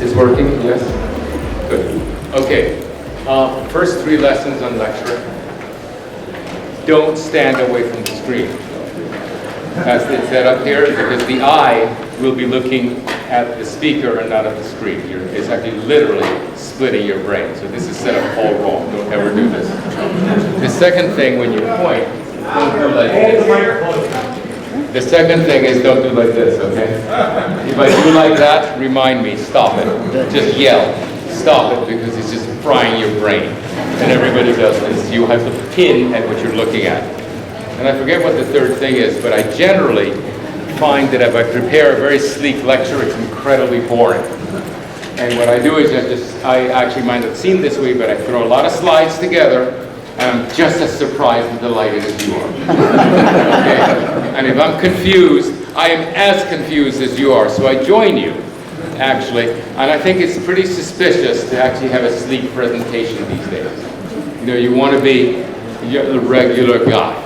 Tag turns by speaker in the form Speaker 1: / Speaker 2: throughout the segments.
Speaker 1: Is working? Yes? Good. Okay. First 3 lessons on lecture. Don't stand away from the screen. As it's set up here, because the eye will be looking at the speaker and not at the screen. It's actually literally splitting your brain. So this is set up all wrong. Don't ever do this. The second thing, when you point, don't do like this. The second thing is don't do like this, okay? If I do like that, remind me, stop it. Just yell, stop it, because it's just frying your brain. And everybody does this. You have to pin at what you're looking at. And I forget what the third thing is, but I generally find that if I prepare a very sleek lecture, it's incredibly boring. And what I do is I actually might not seem this way, but I throw a lot of slides together, and I'm just as surprised and delighted as you are. Okay? And if I'm confused, I am as confused as you are, so I join you, actually. And I think it's pretty suspicious to actually have a sleek presentation these days. You know, you want to be a regular guy.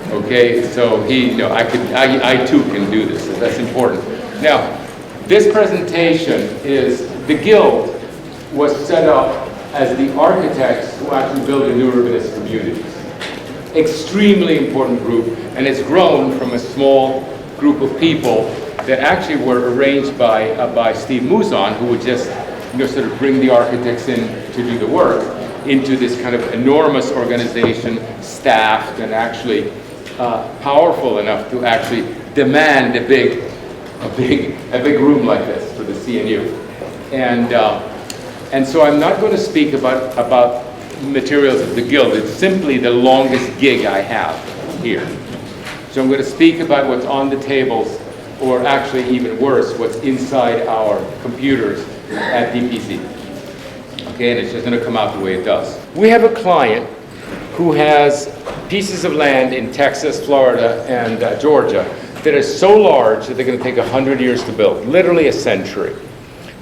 Speaker 1: Okay, so I too can do this, so that's important. Now, this presentation is, the Guild was set up as the architects who actually build the new urbanist communities. Extremely important group, and it's grown from a small group of people that actually were arranged by Steve Mouzon, who would just sort of bring the architects in to do the work, into this kind of enormous organization, staffed and actually powerful enough to actually demand a big room like this for the CNU. And so I'm not going to speak about materials of the Guild. It's simply the longest gig I have here. So I'm going to speak about what's on the tables, or actually even worse, what's inside our computers at DPC. Okay, and it's just going to come out the way it does. We have a client who has pieces of land in Texas, Florida, and Georgia that are so large that they're going to take 100 years to build, literally a century.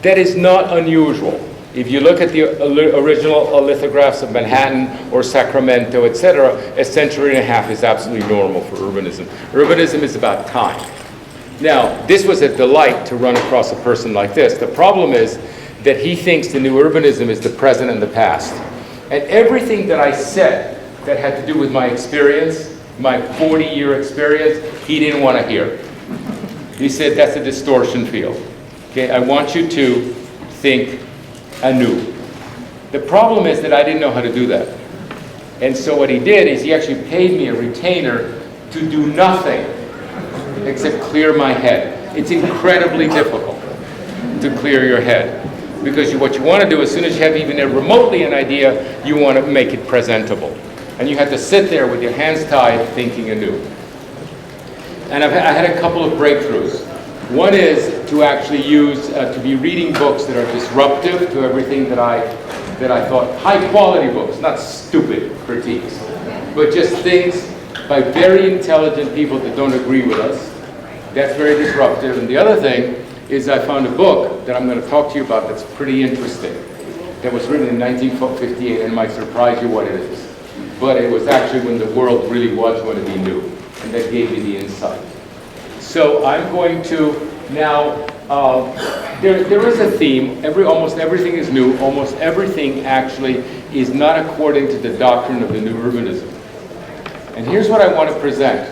Speaker 1: That is not unusual. If you look at the original lithographs of Manhattan or Sacramento, etc., a century and a half is absolutely normal for urbanism. Urbanism is about time. Now, this was a delight to run across a person like this. The problem is that he thinks the new urbanism is the present and the past. And everything that I said that had to do with my experience, my 40-year experience, he didn't want to hear. He said, that's a distortion field. Okay, I want you to think anew. The problem is that I didn't know how to do that. And so what he did is he actually paid me a retainer to do nothing except clear my head. It's incredibly difficult to clear your head. Because what you want to do, as soon as you have even remotely an idea, you want to make it presentable. And you have to sit there with your hands tied, thinking anew. And I had a couple of breakthroughs. One is to actually use, to be reading books that are disruptive to everything that I thought, high quality books, not stupid critiques, but just things by very intelligent people that don't agree with us. That's very disruptive. And the other thing is I found a book that I'm going to talk to you about that's pretty interesting, that was written in 1958, and it might surprise you what it is. But it was actually when the world really was going to be new, and that gave me the insight. So I'm going to now, there is a theme. Almost everything is new. Almost everything actually is not according to the doctrine of the new urbanism. And here's what I want to present.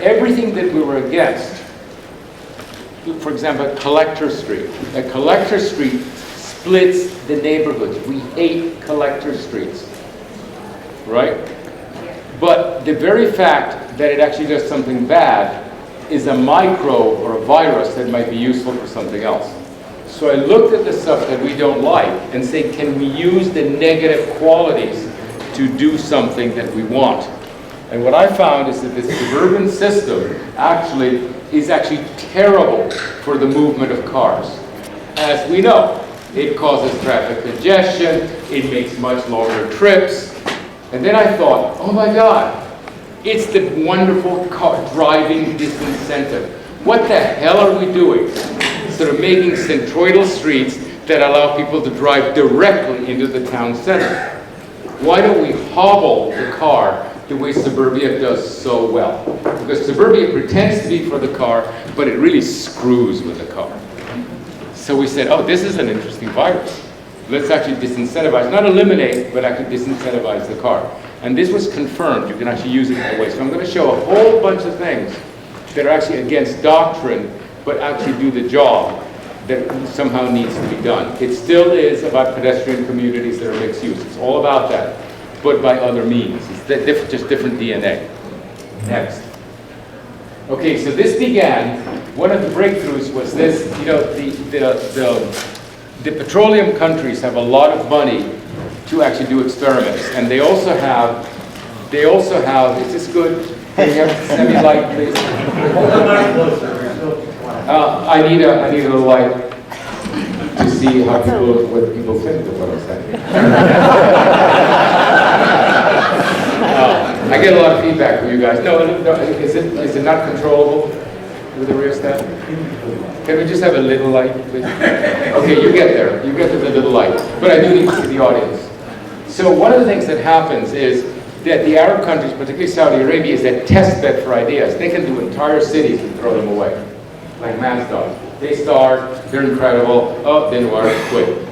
Speaker 1: Everything that we were against, for example, Collector Street. A Collector Street splits the neighborhoods. We hate collector streets, right? But the very fact that it actually does something bad is a microbe or a virus that might be useful for something else. So I looked at the stuff that we don't like and say, can we use the negative qualities to do something that we want? And what I found is that this suburban system is actually terrible for the movement of cars. As we know, it causes traffic congestion, it makes much longer trips. And then I thought, oh my God, it's the wonderful car driving disincentive. What the hell are we doing? Sort of making centroidal streets that allow people to drive directly into the town center. Why don't we hobble the car the way suburbia does so well? Because suburbia pretends to be for the car, but it really screws with the car. So we said, oh, this is an interesting virus. Let's actually disincentivize, not eliminate, but actually disincentivize the car. And this was confirmed. You can actually use it that way. So I'm going to show a whole bunch of things that are actually against doctrine, but actually do the job that somehow needs to be done. It still is about pedestrian communities that are mixed use. It's all about that, but by other means. It's just different DNA. Next. Okay, so this began, one of the breakthroughs was this, you know, the petroleum countries have a lot of money to actually do experiments, and they also have, is this good? Can we have semi-light, please? I need a little light to see what people think of what I'm saying. I get a lot of feedback from you guys. No, is it not controllable with the rheostat? Can we just have a little light, please? Okay, you get there. You get to the little light. But I do need to see the audience. So one of the things that happens is that the Arab countries, particularly Saudi Arabia, is that test bed for ideas. They can do entire cities and throw them away, like Masdar. They start, they're incredible. Oh, didn't work, quit.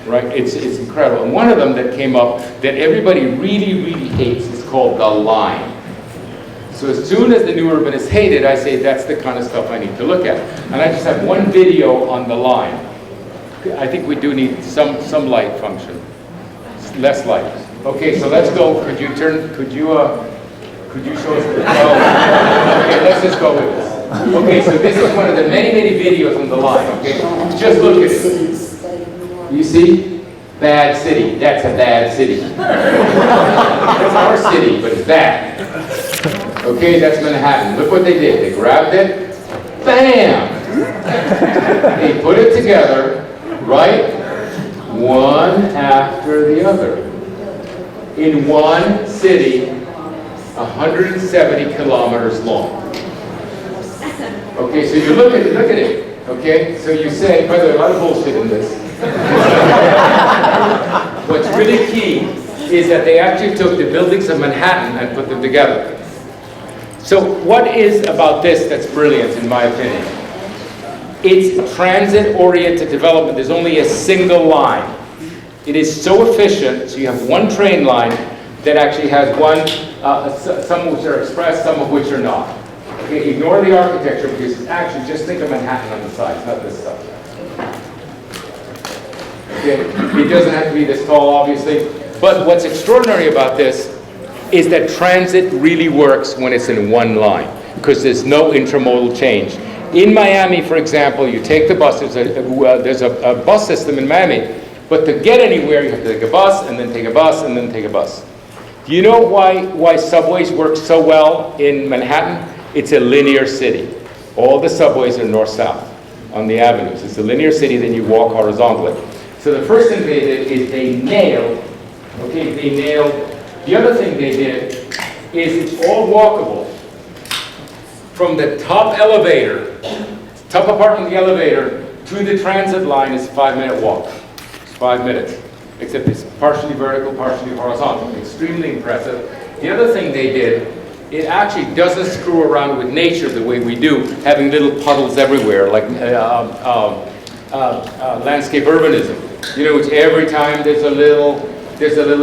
Speaker 1: Right? It's incredible. And one of them that came up that everybody really, really hates is called the line. So as soon as the new urbanists hate it, I say that's the kind of stuff I need to look at. And I just have one video on the line. I think we do need some light function. Less light. Okay, so let's go. Could you show us the, okay, let's just go with this. Okay, so this is one of the many, many videos on the line, okay? Just look at it. You see? Bad city. That's a bad city. It's our city, but it's bad. Okay, that's Manhattan. Look what they did. They grabbed it. Bam! They put it together, right? One after the other. In one city, 170 kilometers long. Okay, so you look at it, okay? So you say, by the way, a lot of bullshit in this. What's really key is that they actually took the buildings of Manhattan and put them together. So what is about this that's brilliant, in my opinion? It's transit-oriented development. There's only a single line. It is so efficient, so you have one train line that actually has some of which are express, some of which are not. Okay, ignore the architecture because actually just think of Manhattan on the sides, not this stuff. Okay, it doesn't have to be this tall, obviously. But what's extraordinary about this is that transit really works when it's in one line because there's no intramodal change. In Miami, for example, you take the bus. There's a bus system in Miami. But to get anywhere, you have to take a bus, and then take a bus, and then take a bus. Do you know why subways work so well in Manhattan? It's a linear city. All the subways are north-south on the avenues. It's a linear city, then you walk horizontally. So the first thing they did is they nailed. The other thing they did is it's all walkable. From the top elevator, top apartment of the elevator, to the transit line is a 5-minute walk. 5 minutes, except it's partially vertical, partially horizontal. Extremely impressive. The other thing they did, it actually doesn't screw around with nature the way we do, having little puddles everywhere, like landscape urbanism. You know, which every time there's a little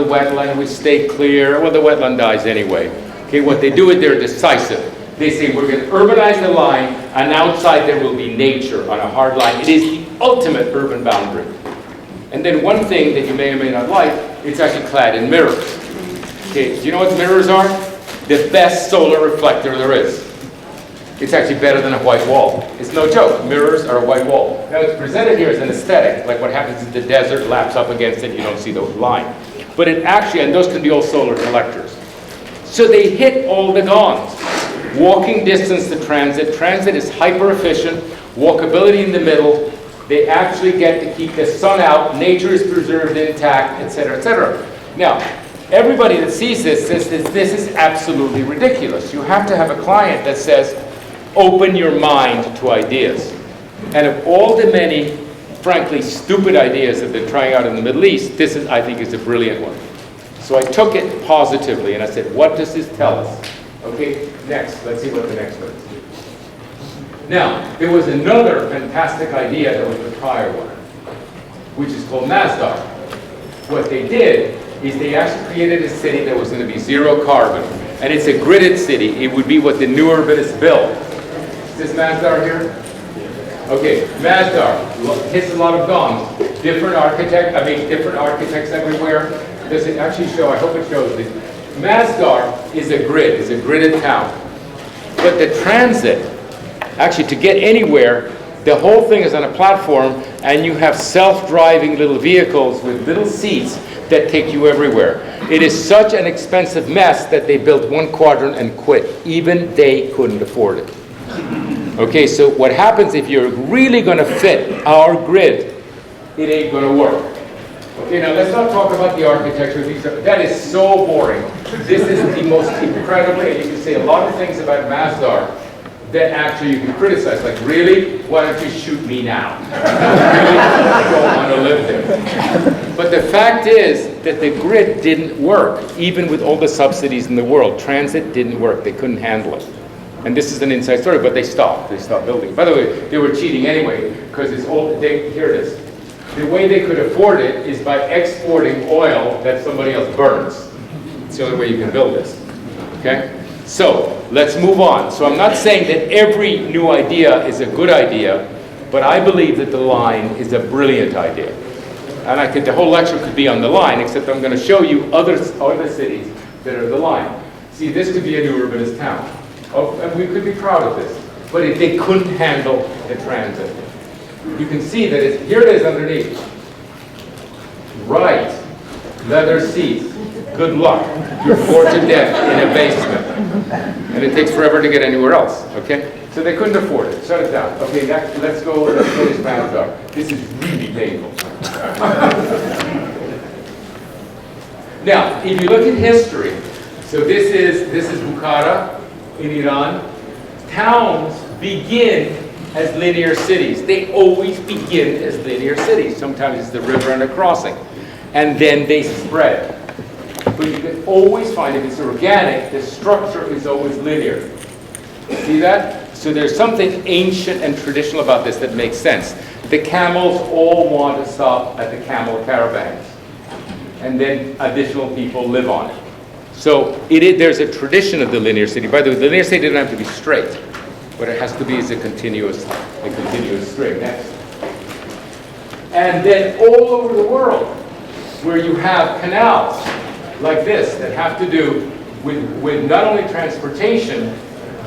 Speaker 1: wetland, we stay clear. Well, the wetland dies anyway. Okay, what they do is they're decisive. They say we're going to urbanize the line, and outside there will be nature on a hard line. It is the ultimate urban boundary. And then one thing that you may or may not like, it's actually clad in mirrors. Okay, do you know what mirrors are? The best solar reflector there is. It's actually better than a white wall. It's no joke. Mirrors are a white wall. Now it's presented here as an aesthetic, like what happens is the desert laps up against it, you don't see the line. But it actually, and those can be all solar collectors. So they hit all the gongs. Walking distance to transit. Transit is hyper efficient. Walkability in the middle. They actually get to keep the sun out, nature is preserved intact, etc., etc. Now, everybody that sees this says this is absolutely ridiculous. You have to have a client that says, open your mind to ideas. And of all the many, frankly, stupid ideas that they're trying out in the Middle East, this is, I think, is a brilliant one. So I took it positively and I said, what does this tell us? Okay, next, let's see what the next one is. Now, there was another fantastic idea that was the prior one, which is called Masdar. What they did is they actually created a city that was going to be zero carbon. And it's a gridded city. It would be what the new urbanists built. Is this Masdar here? Okay, Masdar hits a lot of gongs. Different architects everywhere. Does it actually show? I hope it shows this. Masdar is a grid, is a gridded town. But the transit, actually to get anywhere, the whole thing is on a platform, and you have self-driving little vehicles with little seats that take you everywhere. It is such an expensive mess that they built one quadrant and quit. Even they couldn't afford it. Okay, so what happens if you're really going to fit our grid, it ain't going to work. Okay, now let's not talk about the architecture. That is so boring. This is the most incredibly, and you can say a lot of things about Masdar that actually you can criticize. Like, really? Why don't you shoot me now? I really don't want to live there. But the fact is that the grid didn't work, even with all the subsidies in the world. Transit didn't work. They couldn't handle it. And this is an inside story, but they stopped. They stopped building. By the way, they were cheating anyway, because it's old. Here it is. The way they could afford it is by exporting oil that somebody else burns. It's the only way you can build this. Okay? So, let's move on. So I'm not saying that every new idea is a good idea, but I believe that the line is a brilliant idea. And the whole lecture could be on the line, except I'm going to show you other cities that are the line. See, this could be a new urbanist town. Oh, and we could be proud of this. But if they couldn't handle the transit. You can see that here it is underneath. Right. Leather seats. Good luck. You're bored to death in a basement. And it takes forever to get anywhere else. Okay? So they couldn't afford it. Shut it down. Okay, let's go finish Masdar. This is really painful. Now, if you look at history, so this is Bukhara in Iran. Towns begin as linear cities. They always begin as linear cities. Sometimes it's the river and a crossing. And then they spread. But you can always find, if it's organic, the structure is always linear. See that? So there's something ancient and traditional about this that makes sense. The camels all want to stop at the camel caravans. And then additional people live on it. So there's a tradition of the linear city. By the way, the linear city doesn't have to be straight, but it has to be as a continuous string. Next. And then all over the world, where you have canals like this that have to do with not only transportation,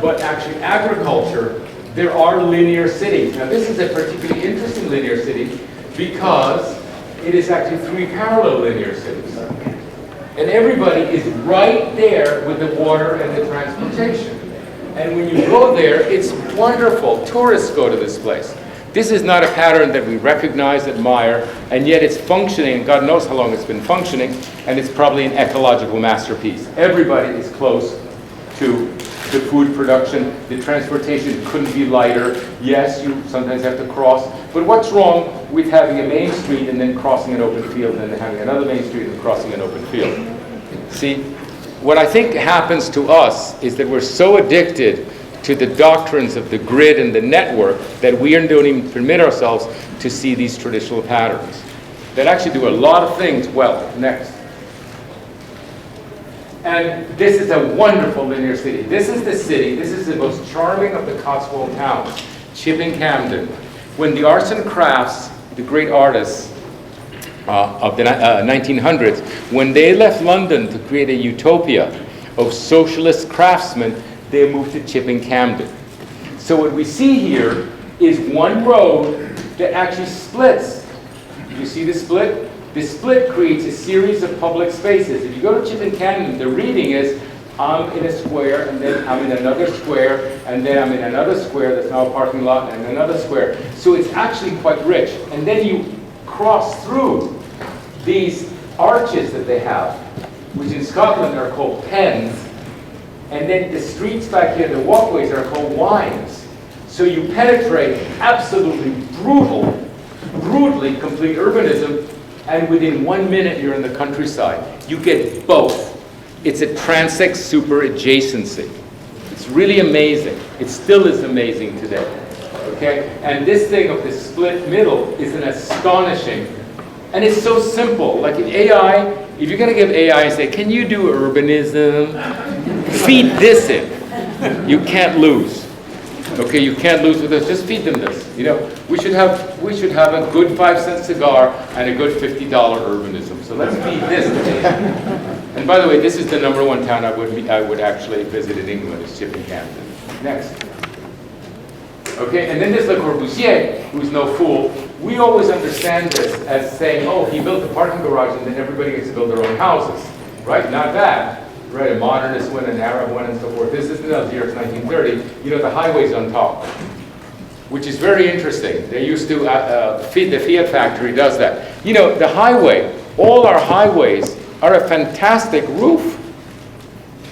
Speaker 1: but actually agriculture, there are linear cities. Now this is a particularly interesting linear city because it is actually 3 parallel linear cities. And everybody is right there with the water and the transportation. And when you go there, it's wonderful. Tourists go to this place. This is not a pattern that we recognize, admire, and yet it's functioning, and God knows how long it's been functioning, and it's probably an ecological masterpiece. Everybody is close to the food production. The transportation couldn't be lighter. Yes, you sometimes have to cross. But what's wrong with having a main street and then crossing an open field and then having another main street and crossing an open field? See, what I think happens to us is that we're so addicted to the doctrines of the grid and the network that we don't even permit ourselves to see these traditional patterns that actually do a lot of things well. Next. And this is a wonderful linear city. This is the city, this is the most charming of the Cotswold towns, Chipping Camden. When the arts and crafts, the great artists of the 1900s, when they left London to create a utopia of socialist craftsmen, they moved to Chipping Camden. So what we see here is one road that actually splits. You see the split? The split creates a series of public spaces. If you go to Chipping Camden, the reading is, I'm in a square, and then I'm in another square, and then I'm in another square that's now a parking lot, and another square. So it's actually quite rich. And then you cross through these arches that they have, which in Scotland are called pens. And then the streets back here, the walkways, are called wines. So you penetrate absolutely brutally complete urbanism, and within 1 minute you're in the countryside. You get both. It's a transect super adjacency. It's really amazing. It still is amazing today. Okay? And this thing of the split middle is an astonishing, and it's so simple. Like in AI, if you're going to give AI and say, can you do urbanism? Feed this in. You can't lose. Okay, you can't lose with this. Just feed them this. You know, we should have a good 5-cent cigar and a good $50 urbanism. So let's feed this to them. And by the way, this is the #1 town I would actually visit in England, is Chippinghampton. Next. Okay, and then there's Le Corbusier, who's no fool. We always understand this as saying, oh, he built a parking garage and then everybody gets to build their own houses. Right? Not that. Right, a modernist one, an Arab one, and so forth. This is in Algiers, 1930. You know, the highway's on top, which is very interesting. They used to, the Fiat factory does that. You know, the highway, all our highways are a fantastic roof.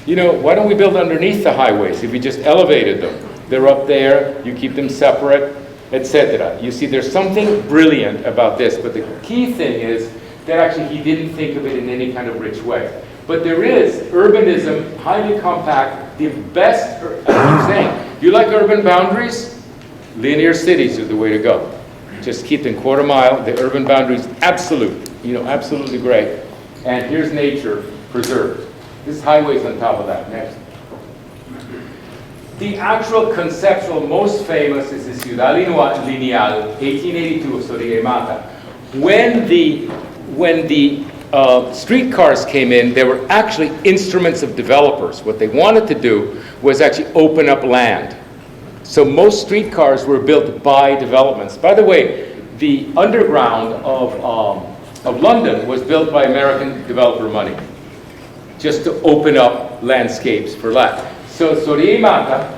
Speaker 1: You know, why don't we build underneath the highways if we just elevated them? They're up there, you keep them separate, etc. You see, there's something brilliant about this, but the key thing is that actually he didn't think of it in any kind of rich way. But there is urbanism, highly compact, the best, as I'm saying, you like urban boundaries? Linear cities are the way to go. Just keep them quarter mile, the urban boundaries, absolute, you know, absolutely great. And here's nature preserved. This highway's on top of that. Next. The actual conceptual most famous is the Ciudad Lineal, 1882 of Soria y Mata. When the streetcars came in, they were actually instruments of developers. What they wanted to do was actually open up land. So most streetcars were built by developments. By the way, the underground of London was built by American developer money, just to open up landscapes for that. So Soria y Mata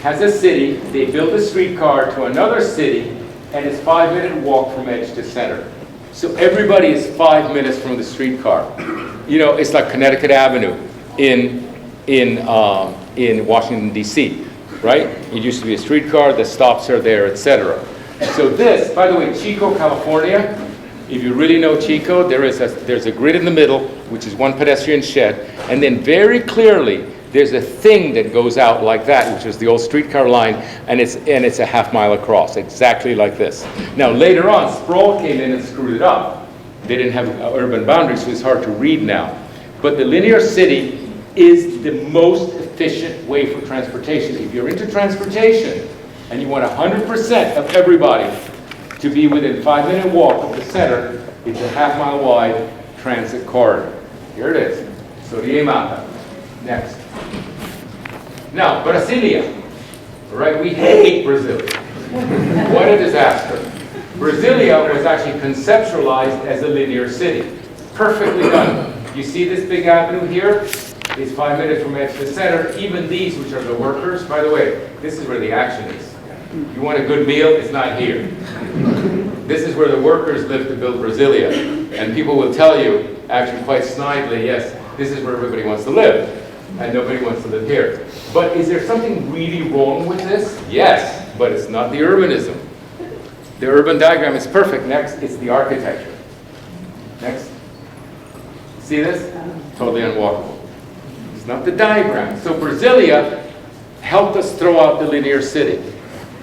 Speaker 1: has a city, they built a streetcar to another city, and it's 5-minute walk from edge to center. So everybody is 5 minutes from the streetcar. You know, it's like Connecticut Avenue in Washington, D.C., right? It used to be a streetcar, the stops are there, etc. So this, by the way, Chico, California, if you really know Chico, there's a grid in the middle, which is one pedestrian shed, and then very clearly, there's a thing that goes out like that, which is the old streetcar line, and it's a half-mile across, exactly like this. Now, later on, sprawl came in and screwed it up. They didn't have urban boundaries, so it's hard to read now. But the linear city is the most efficient way for transportation. If you're into transportation, and you want 100% of everybody to be within 5-minute walk of the center, it's a half-mile wide transit corridor. Here it is, Soria y Mata. Next. Now, Brasilia, right? We hate Brazil. What a disaster. Brasilia was actually conceptualized as a linear city. Perfectly done. You see this big avenue here? It's 5 minutes from edge to center. Even these, which are the workers, by the way, this is where the action is. You want a good meal? It's not here. This is where the workers live to build Brasilia. And people will tell you, actually quite snidely, yes, this is where everybody wants to live. And nobody wants to live here. But is there something really wrong with this? Yes, but it's not the urbanism. The urban diagram is perfect. Next, it's the architecture. Next. See this? Totally unwalkable. It's not the diagram. So Brasilia helped us throw out the linear city.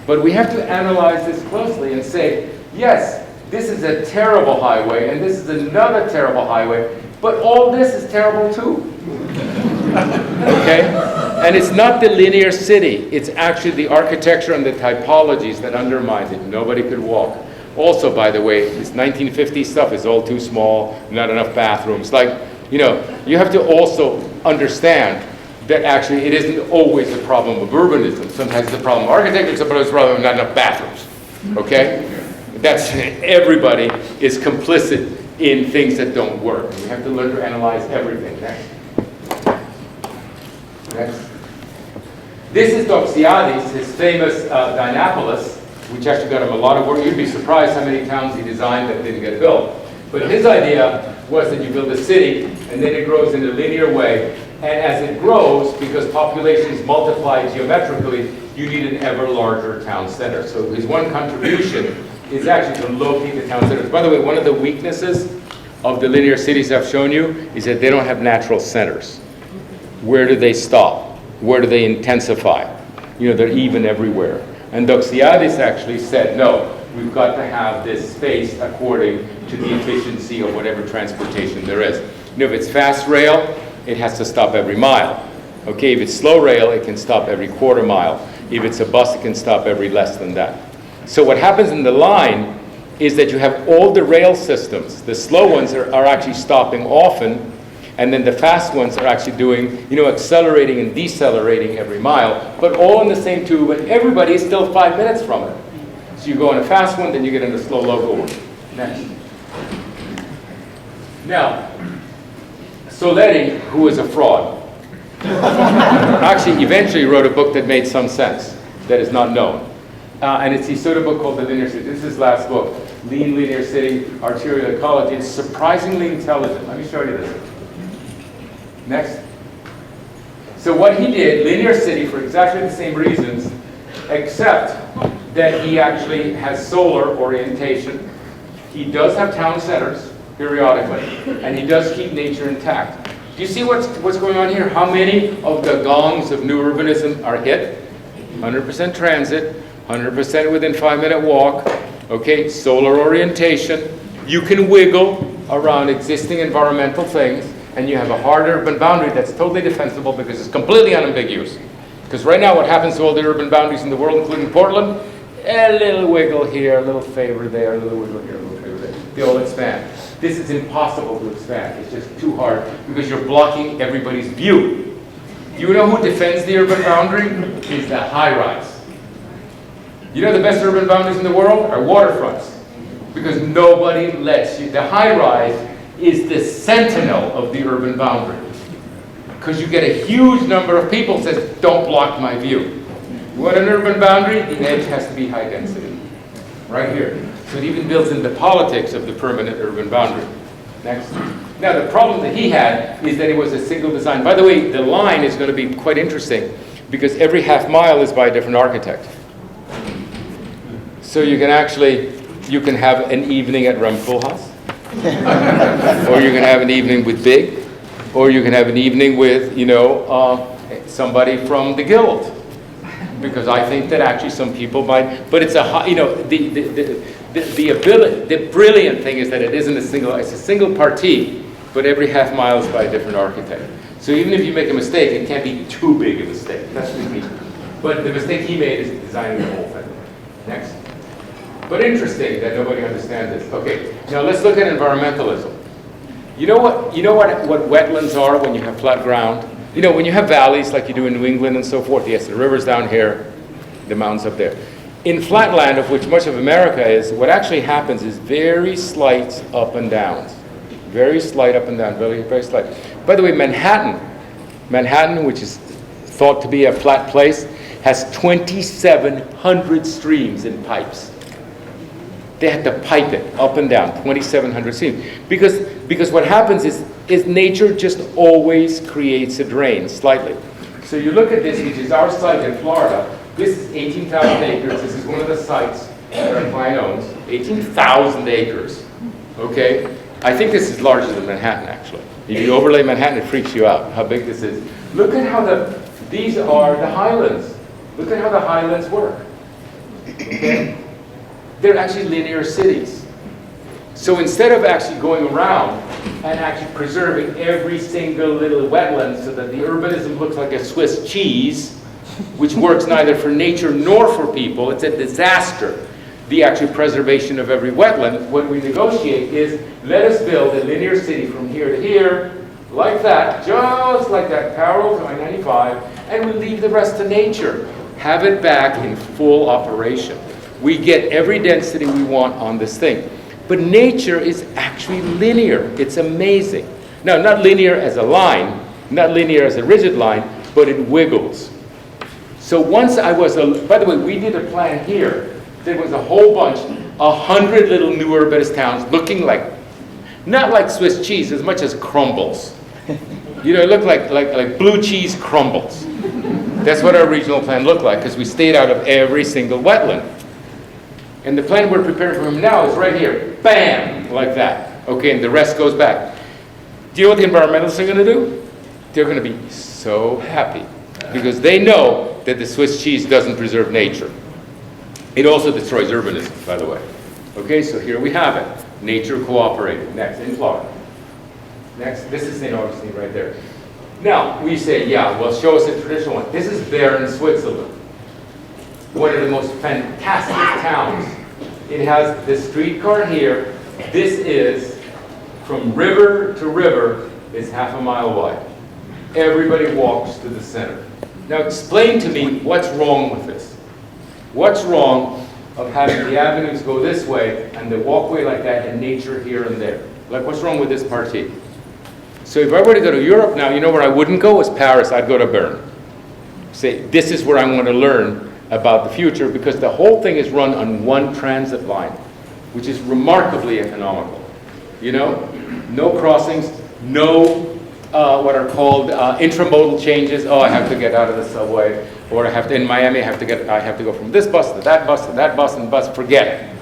Speaker 1: But we have to analyze this closely and say, yes, this is a terrible highway, and this is another terrible highway, but all this is terrible too. Okay? And it's not the linear city. It's actually the architecture and the typologies that undermine it. Nobody could walk. Also, by the way, this 1950s stuff is all too small, not enough bathrooms. Like, you know, you have to also understand that actually it isn't always a problem of urbanism. Sometimes it's a problem of architecture, sometimes it's a problem of not enough bathrooms. Okay? That's, everybody is complicit in things that don't work. We have to learn to analyze everything. Next. Next. This is Doxiadis, his famous Dynapolis, which actually got him a lot of work. You'd be surprised how many towns he designed that didn't get built. But his idea was that you build a city, and then it grows in a linear way. And as it grows, because populations multiply geometrically, you need an ever larger town center. So his one contribution is actually to locate the town centers. By the way, one of the weaknesses of the linear cities I've shown you is that they don't have natural centers. Where do they stop? Where do they intensify? You know, they're even everywhere. And Doxiadis actually said, no, we've got to have this space according to the efficiency of whatever transportation there is. You know, if it's fast rail, it has to stop every mile. Okay, if it's slow rail, it can stop every quarter mile. If it's a bus, it can stop every less than that. So what happens in the line is that you have all the rail systems. The slow ones are actually stopping often, and then the fast ones are actually doing, you know, accelerating and decelerating every mile, but all in the same tube, and everybody is still 5 minutes from it. So you go on a fast one, then you get in a slow local one. Next. Now, Soletti, who was a fraud, actually eventually wrote a book that made some sense, that is not known. And it's he sort of book called The Linear City. This is his last book, Lean Linear City, Arterial Ecology. It's surprisingly intelligent. Let me show you this. Next. So what he did, Linear City, for exactly the same reasons, except that he actually has solar orientation. He does have town centers periodically, and he does keep nature intact. Do you see what's going on here? How many of the gongs of new urbanism are hit? 100% transit, 100% within 5-minute walk, okay, solar orientation. You can wiggle around existing environmental things, and you have a hard urban boundary that's totally defensible because it's completely unambiguous. Because right now what happens to all the urban boundaries in the world, including Portland, a little wiggle here, a little favor there, a little wiggle here, a little favor there. They all expand. This is impossible to expand. It's just too hard because you're blocking everybody's view. Do you know who defends the urban boundary? It's the high-rise. You know the best urban boundaries in the world are waterfronts because nobody lets you. The high-rise is the sentinel of the urban boundary because you get a huge number of people says, don't block my view. You want an urban boundary? The edge has to be high density. Right here. So it even builds in the politics of the permanent urban boundary. Next. Now the problem that he had is that it was a single design. By the way, the line is going to be quite interesting because every half mile is by a different architect. So you can actually, you can have an evening at Remkoolhaas, or you can have an evening with Big, or you can have an evening with, you know, somebody from the Guild. Because I think that actually some people might, but it's a, you know, the ability, the brilliant thing is that it isn't a single, it's a single party, but every half mile is by a different architect. So even if you make a mistake, it can't be too big a mistake. That's what he means. But the mistake he made is designing the whole thing. Next. But interesting that nobody understands this. Okay, now let's look at environmentalism. You know what wetlands are when you have flat ground? You know, when you have valleys like you do in New England and so forth, yes, the river's down here, the mountains up there. In flatland, of which much of America is, what actually happens is very slight up and downs. Very slight up and down, very, very slight. By the way, Manhattan, which is thought to be a flat place, has 2,700 streams in pipes. They had to pipe it up and down, 2,700 streams. Because what happens is nature just always creates a drain, slightly. So you look at this, which is our site in Florida. This is 18,000 acres. This is one of the sites that our client owns. 18,000 acres, okay? I think this is larger than Manhattan, actually. If you overlay Manhattan, it freaks you out, how big this is. Look at how these are the highlands. Look at how the highlands work, okay? They're actually linear cities. So instead of actually going around and actually preserving every single little wetland so that the urbanism looks like a Swiss cheese, which works neither for nature nor for people, it's a disaster. The actual preservation of every wetland, what we negotiate is, let us build a linear city from here to here, like that, just like that, parallel to I-95, and we leave the rest to nature. Have it back in full operation. We get every density we want on this thing. But nature is actually linear. It's amazing. Now, not linear as a line, not linear as a rigid line, but it wiggles. So once I was, by the way, we did a plan here. There was a whole bunch, 100 little new urbanist towns looking like, not like Swiss cheese as much as crumbles. You know, it looked like blue cheese crumbles. That's what our regional plan looked like because we stayed out of every single wetland. And the plan we're preparing for him now is right here. Bam! Like that. Okay, and the rest goes back. Do you know what the environmentalists are going to do? They're going to be so happy because they know that the Swiss cheese doesn't preserve nature. It also destroys urbanism, by the way. Okay, so here we have it. Nature cooperating. Next, in Florida. Next, this is St. Augustine right there. Now, we say, yeah, well, show us a traditional one. This is Bern, Switzerland. One of the most fantastic towns. It has the streetcar here. This is, from river to river, is half a mile wide. Everybody walks to the center. Now, explain to me what's wrong with this. What's wrong of having the avenues go this way and the walkway like that and nature here and there? Like, what's wrong with this party? So if I were to go to Europe now, you know where I wouldn't go is Paris. I'd go to Bern. Say, this is where I want to learn about the future, because the whole thing is run on one transit line, which is remarkably economical. You know, no crossings, no what are called intramodal changes. Oh, I have to get out of the subway, or I have to, in Miami, I have to go from this bus to that bus to that bus and bus. Forget it.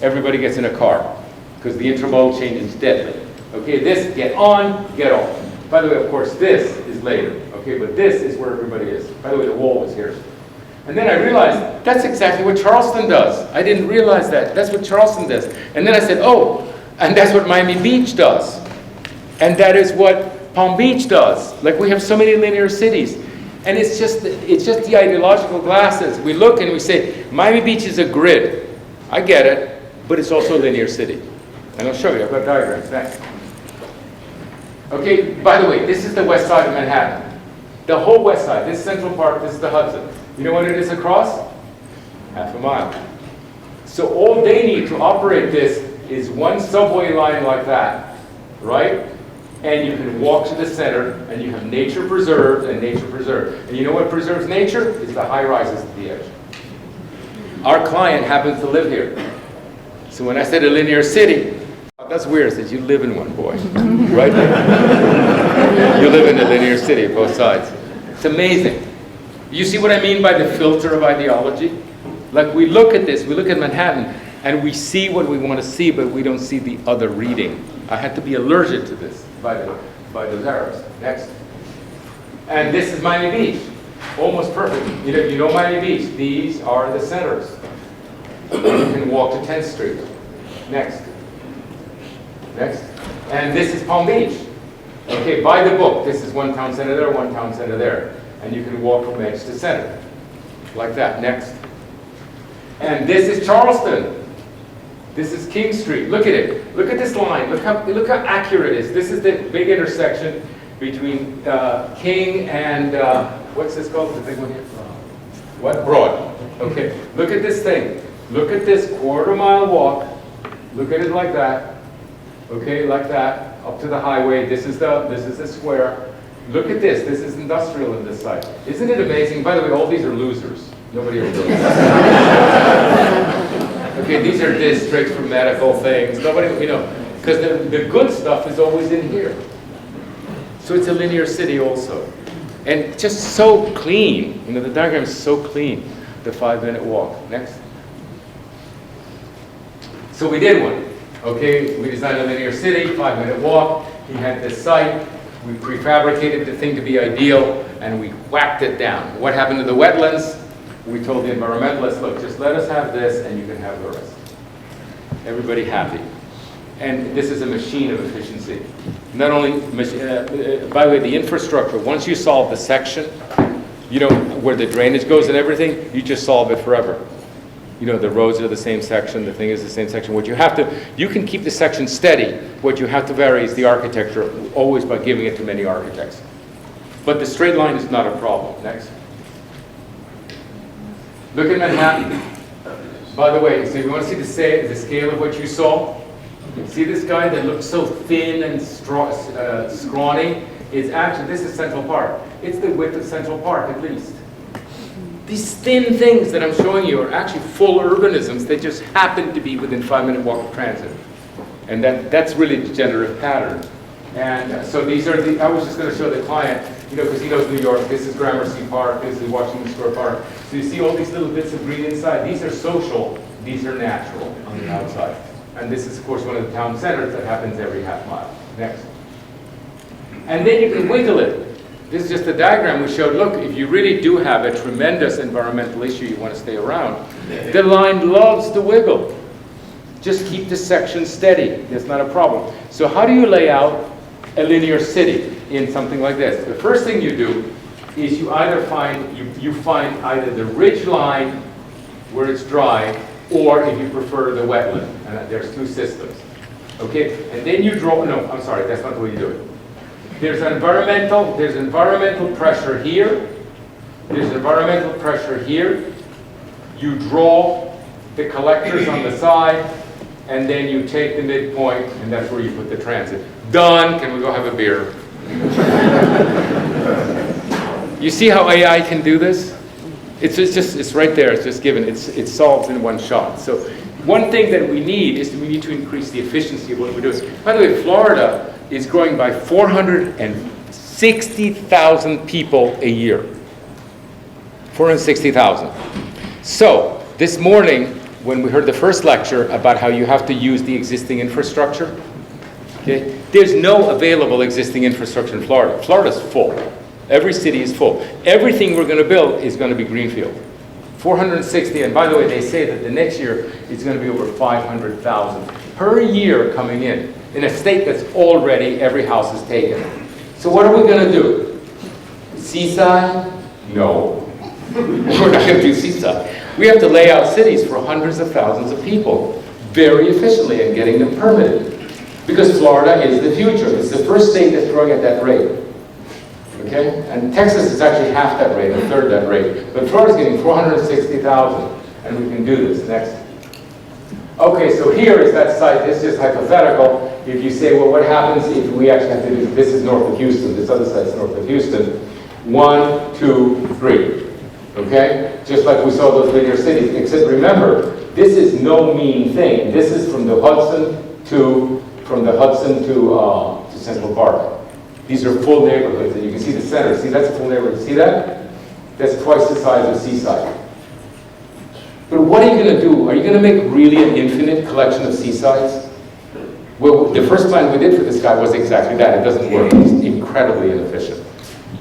Speaker 1: Everybody gets in a car because the intramodal change is deadly. Okay, this, get on, get off. By the way, of course, this is later. Okay, but this is where everybody is. By the way, the wall was here. And then I realized that's exactly what Charleston does. I didn't realize that. That's what Charleston does. And then I said, oh, and that's what Miami Beach does. And that is what Palm Beach does. Like, we have so many linear cities. And it's just the ideological glasses. We look and we say, Miami Beach is a grid. I get it, but it's also a linear city. And I'll show you. I've got diagrams next. Okay, by the way, this is the west side of Manhattan. The whole west side. This is Central Park, this is the Hudson. You know what it is across? Half a mile. So all they need to operate this is one subway line like that, right? And you can walk to the center, and you have nature preserved and nature preserved. And you know what preserves nature? It's the high rises at the edge. Our client happens to live here. So when I said a linear city, that's weird. I said, you live in one, boy. Right there. You live in a linear city, both sides. It's amazing. You see what I mean by the filter of ideology? Like, we look at this, we look at Manhattan, and we see what we want to see, but we don't see the other reading. I had to be allergic to this by those Arabs. Next. And this is Miami Beach. Almost perfect. You know Miami Beach. These are the centers. You can walk to 10th Street. Next. Next. And this is Palm Beach. Okay, by the book. This is one town center there, one town center there. And you can walk from edge to center. Like that. Next. And this is Charleston. This is King Street. Look at it. Look at this line. Look how accurate it is. This is the big intersection between King and, what's this called? The big one here? What? Broad. Okay. Look at this thing. Look at this quarter-mile walk. Look at it like that. Okay, like that. Up to the highway. This is the square. Look at this. This is industrial in this side. Isn't it amazing? By the way, all these are losers. Nobody ever does that. Okay, these are districts for medical things. Nobody, because the good stuff is always in here. So it's a linear city also. And just so clean. The diagram is so clean. The 5-minute walk. Next. So we did one. Okay, we designed a linear city, 5-minute walk. He had this site. We prefabricated the thing to be ideal, and we whacked it down. What happened to the wetlands? We told the environmentalists, look, just let us have this, and you can have the rest. Everybody happy. And this is a machine of efficiency. Not only, by the way, the infrastructure, once you solve the section, where the drainage goes and everything, you just solve it forever. The roads are the same section, the thing is the same section. You can keep the section steady. What you have to vary is the architecture, always by giving it to many architects. But the straight line is not a problem. Next. Look at Manhattan. By the way, so if you want to see the scale of what you saw, you see this guy that looks so thin and scrawny? This is Central Park. It's the width of Central Park, at least. These thin things that I'm showing you are actually full urbanisms. They just happen to be within 5-minute walk of transit. And that's really a degenerative pattern. And so these are I was just going to show the client, because he knows New York. This is Gramercy Park. This is Washington Square Park. So you see all these little bits of green inside. These are social. These are natural on the outside. And this is, of course, one of the town centers that happens every half mile. Next. And then you can wiggle it. This is just a diagram we showed. Look, if you really do have a tremendous environmental issue you want to stay around, the line loves to wiggle. Just keep the section steady. That's not a problem. So how do you lay out a linear city in something like this? The first thing you do is you either find, you find either the ridge line where it's dry, or if you prefer the wetland. And there's two systems. Okay? And then you draw, no, I'm sorry, that's not the way you do it. There's environmental pressure here. There's environmental pressure here. You draw the collectors on the side, and then you take the midpoint, and that's where you put the transit. Done. Can we go have a beer? You see how AI can do this? It's right there. It's just given. It's solved in one shot. So one thing that we need is we need to increase the efficiency of what we're doing. By the way, Florida is growing by 460,000 people a year. 460,000. So this morning, when we heard the first lecture about how you have to use the existing infrastructure, okay, there's no available existing infrastructure in Florida. Florida's full. Every city is full. Everything we're going to build is going to be greenfield. 460, and by the way, they say that the next year it's going to be over 500,000 per year coming in a state that's already every house is taken. So what are we going to do? Seaside? No. We're not going to do seaside. We have to lay out cities for hundreds of thousands of people very efficiently and getting them permitted. Because Florida is the future. It's the first state that's growing at that rate. Okay? And Texas is actually half that rate, a third that rate. But Florida's getting 460,000, and we can do this. Next. Okay, so here is that site. This is just hypothetical. If you say, well, what happens if we actually have to do this? Is north of Houston. This other site's north of Houston. 1, 2, 3. Okay? Just like we saw those linear cities. Except remember, this is no mean thing. This is from the Hudson to Central Park. These are full neighborhoods, and you can see the center. See, that's a full neighborhood. See that? That's twice the size of Seaside. But what are you going to do? Are you going to make really an infinite collection of seasides? Well, the first plan we did for this guy was exactly that. It doesn't work. It's incredibly inefficient.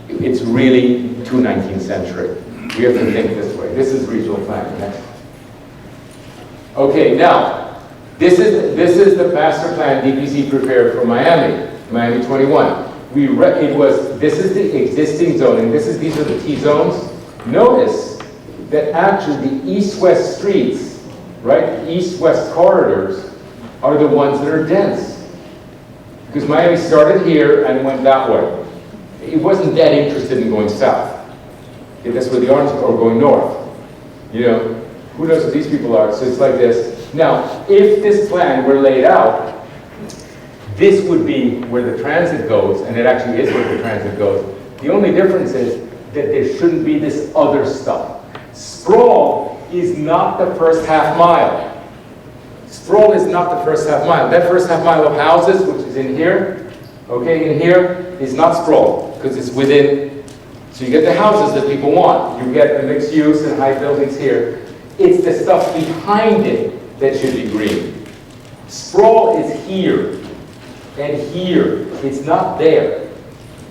Speaker 1: It's really too 19th century. We have to think this way. This is regional planning. Next. Okay, now, this is the master plan DPC prepared for Miami 21. This is the existing zoning. These are the T-zones. Notice that actually the east-west streets, right, east-west corridors are the ones that are dense. Because Miami started here and went that way. It wasn't that interested in going south. That's where the orange are going north. You know, who knows what these people are? So it's like this. Now, if this plan were laid out, this would be where the transit goes, and it actually is where the transit goes. The only difference is that there shouldn't be this other stuff. Sprawl is not the first half mile. Sprawl is not the first half mile. That first half mile of houses, which is in here, okay, in here, is not sprawl, because it's within. So you get the houses that people want. You get the mixed use and high buildings here. It's the stuff behind it that should be green. Sprawl is here. And here, it's not there.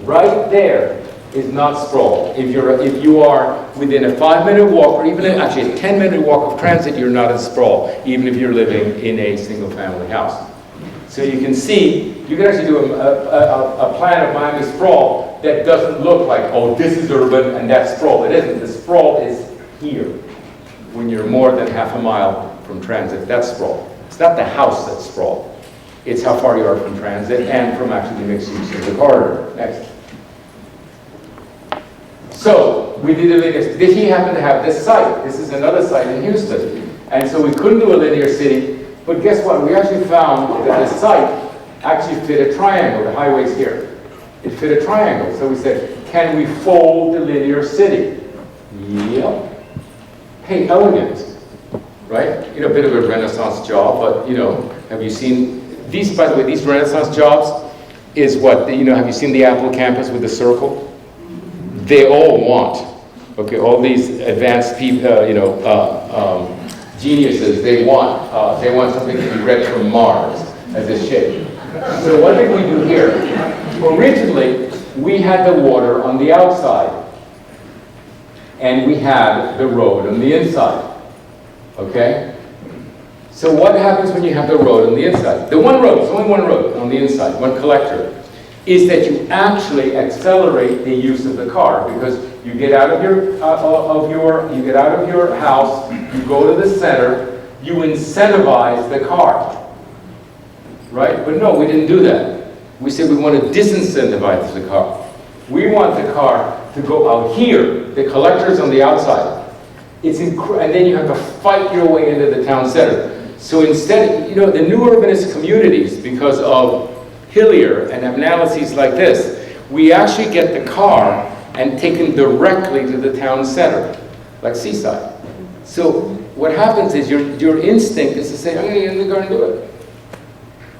Speaker 1: Right there is not sprawl. If you are within a 5-minute walk, or even actually a 10-minute walk of transit, you're not in sprawl, even if you're living in a single-family house. So you can see, you can actually do a plan of Miami sprawl that doesn't look like, oh, this is urban and that's sprawl. It isn't. The sprawl is here. When you're more than half a mile from transit, that's sprawl. It's not the house that's sprawl. It's how far you are from transit and from actually the mixed use of the corridor. Next. So we did a linear. Did he happen to have this site? This is another site in Houston. And so we couldn't do a linear city, but guess what? We actually found that the site actually fit a triangle. The highway's here. It fit a triangle. So we said, can we fold the linear city? Yep. Hey, elegant, right? You know, a bit of a Renaissance job, but you know, have you seen these? By the way, these Renaissance jobs is what you know. Have you seen the Apple campus with the circle? They all want, okay, all these advanced people, geniuses. They want something to be read from Mars as a shape. So what did we do here? Originally, we had the water on the outside, and we had the road on the inside, okay? So what happens when you have the road on the inside? The one road, there's only one road on the inside, one collector, is that you actually accelerate the use of the car, because you get out of your house, you go to the center, you incentivize the car, right? But no, we didn't do that. We said we want to disincentivize the car. We want the car to go out here. The collector's on the outside. And then you have to fight your way into the town center. So instead, you know, the new urbanist communities, because of Hillier and analyses like this, we actually get the car and take it directly to the town center, like Seaside. So what happens is your instinct is to say, I'm going to get in the car and do it.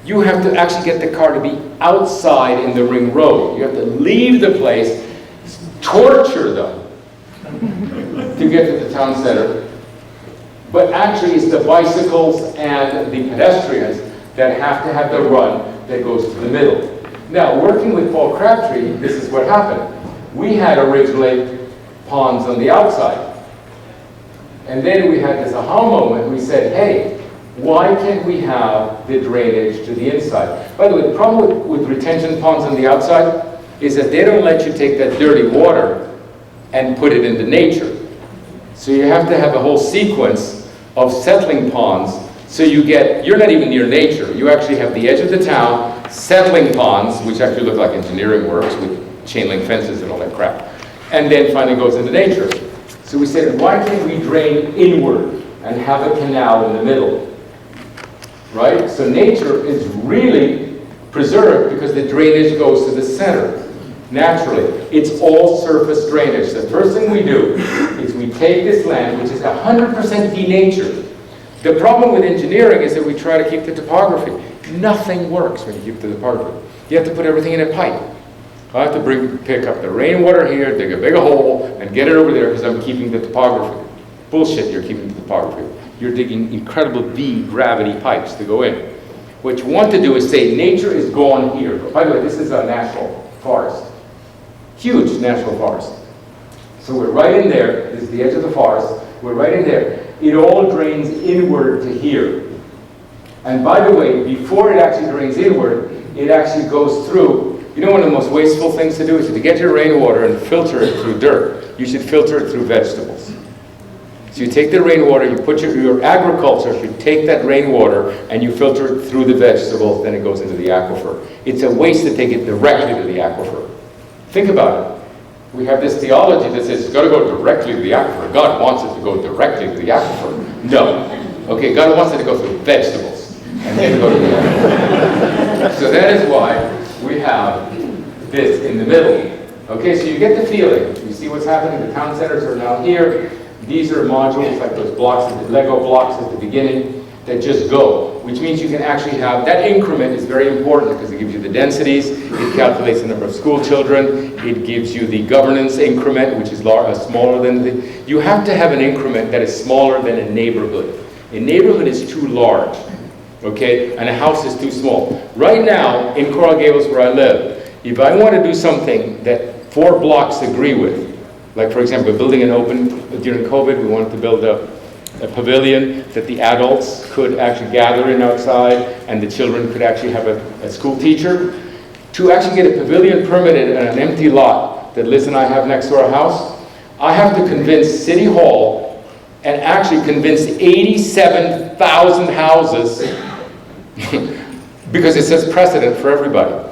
Speaker 1: You have to actually get the car to be outside in the ring road. You have to leave the place, torture them to get to the town center. But actually it's the bicycles and the pedestrians that have to have the run that goes to the middle. Now, working with Paul Crabtree, this is what happened. We had originally ponds on the outside. And then we had this aha moment. We said, hey, why can't we have the drainage to the inside? By the way, the problem with retention ponds on the outside is that they don't let you take that dirty water and put it into nature. So you have to have a whole sequence of settling ponds, so you're not even near nature. You actually have the edge of the town, settling ponds, which actually look like engineering works with chain link fences and all that crap, and then finally goes into nature. So we said, why can't we drain inward and have a canal in the middle, right? So nature is really preserved because the drainage goes to the center. Naturally, it's all surface drainage. The first thing we do is we take this land, which is 100% denatured. The problem with engineering is that we try to keep the topography. Nothing works when you keep the topography. You have to put everything in a pipe. I have to pick up the rainwater here, dig a big hole, and get it over there because I'm keeping the topography. Bullshit, you're keeping the topography. You're digging incredible V gravity pipes to go in. What you want to do is say nature is gone here. By the way, this is a national forest. Huge national forest. So we're right in there. This is the edge of the forest. We're right in there. It all drains inward to here. And by the way, before it actually drains inward, it actually goes through. You know, one of the most wasteful things to do is to get your rainwater and filter it through dirt. You should filter it through vegetables. So you take the rainwater, you put your agriculture should take that rainwater and you filter it through the vegetables, then it goes into the aquifer. It's a waste to take it directly to the aquifer. Think about it. We have this theology that says it's got to go directly to the aquifer. God wants it to go directly to the aquifer. No. Okay, God wants it to go through vegetables and then go to the aquifer. So that is why we have this in the middle. Okay, so you get the feeling. You see what's happening? The town centers are now here. These are modules like those blocks, the Lego blocks at the beginning that just go, which means you can actually have, that increment is very important because it gives you the densities, it calculates the number of school children, it gives you the governance increment, which is smaller than the, you have to have an increment that is smaller than a neighborhood. A neighborhood is too large, okay, and a house is too small. Right now, in Coral Gables where I live, if I want to do something that 4 blocks agree with, like for example, building an open, during COVID, we wanted to build a pavilion that the adults could actually gather in outside and the children could actually have a school teacher. To actually get a pavilion permitted on an empty lot that Liz and I have next to our house, I have to convince City Hall and actually convince 87,000 houses because it sets precedent for everybody.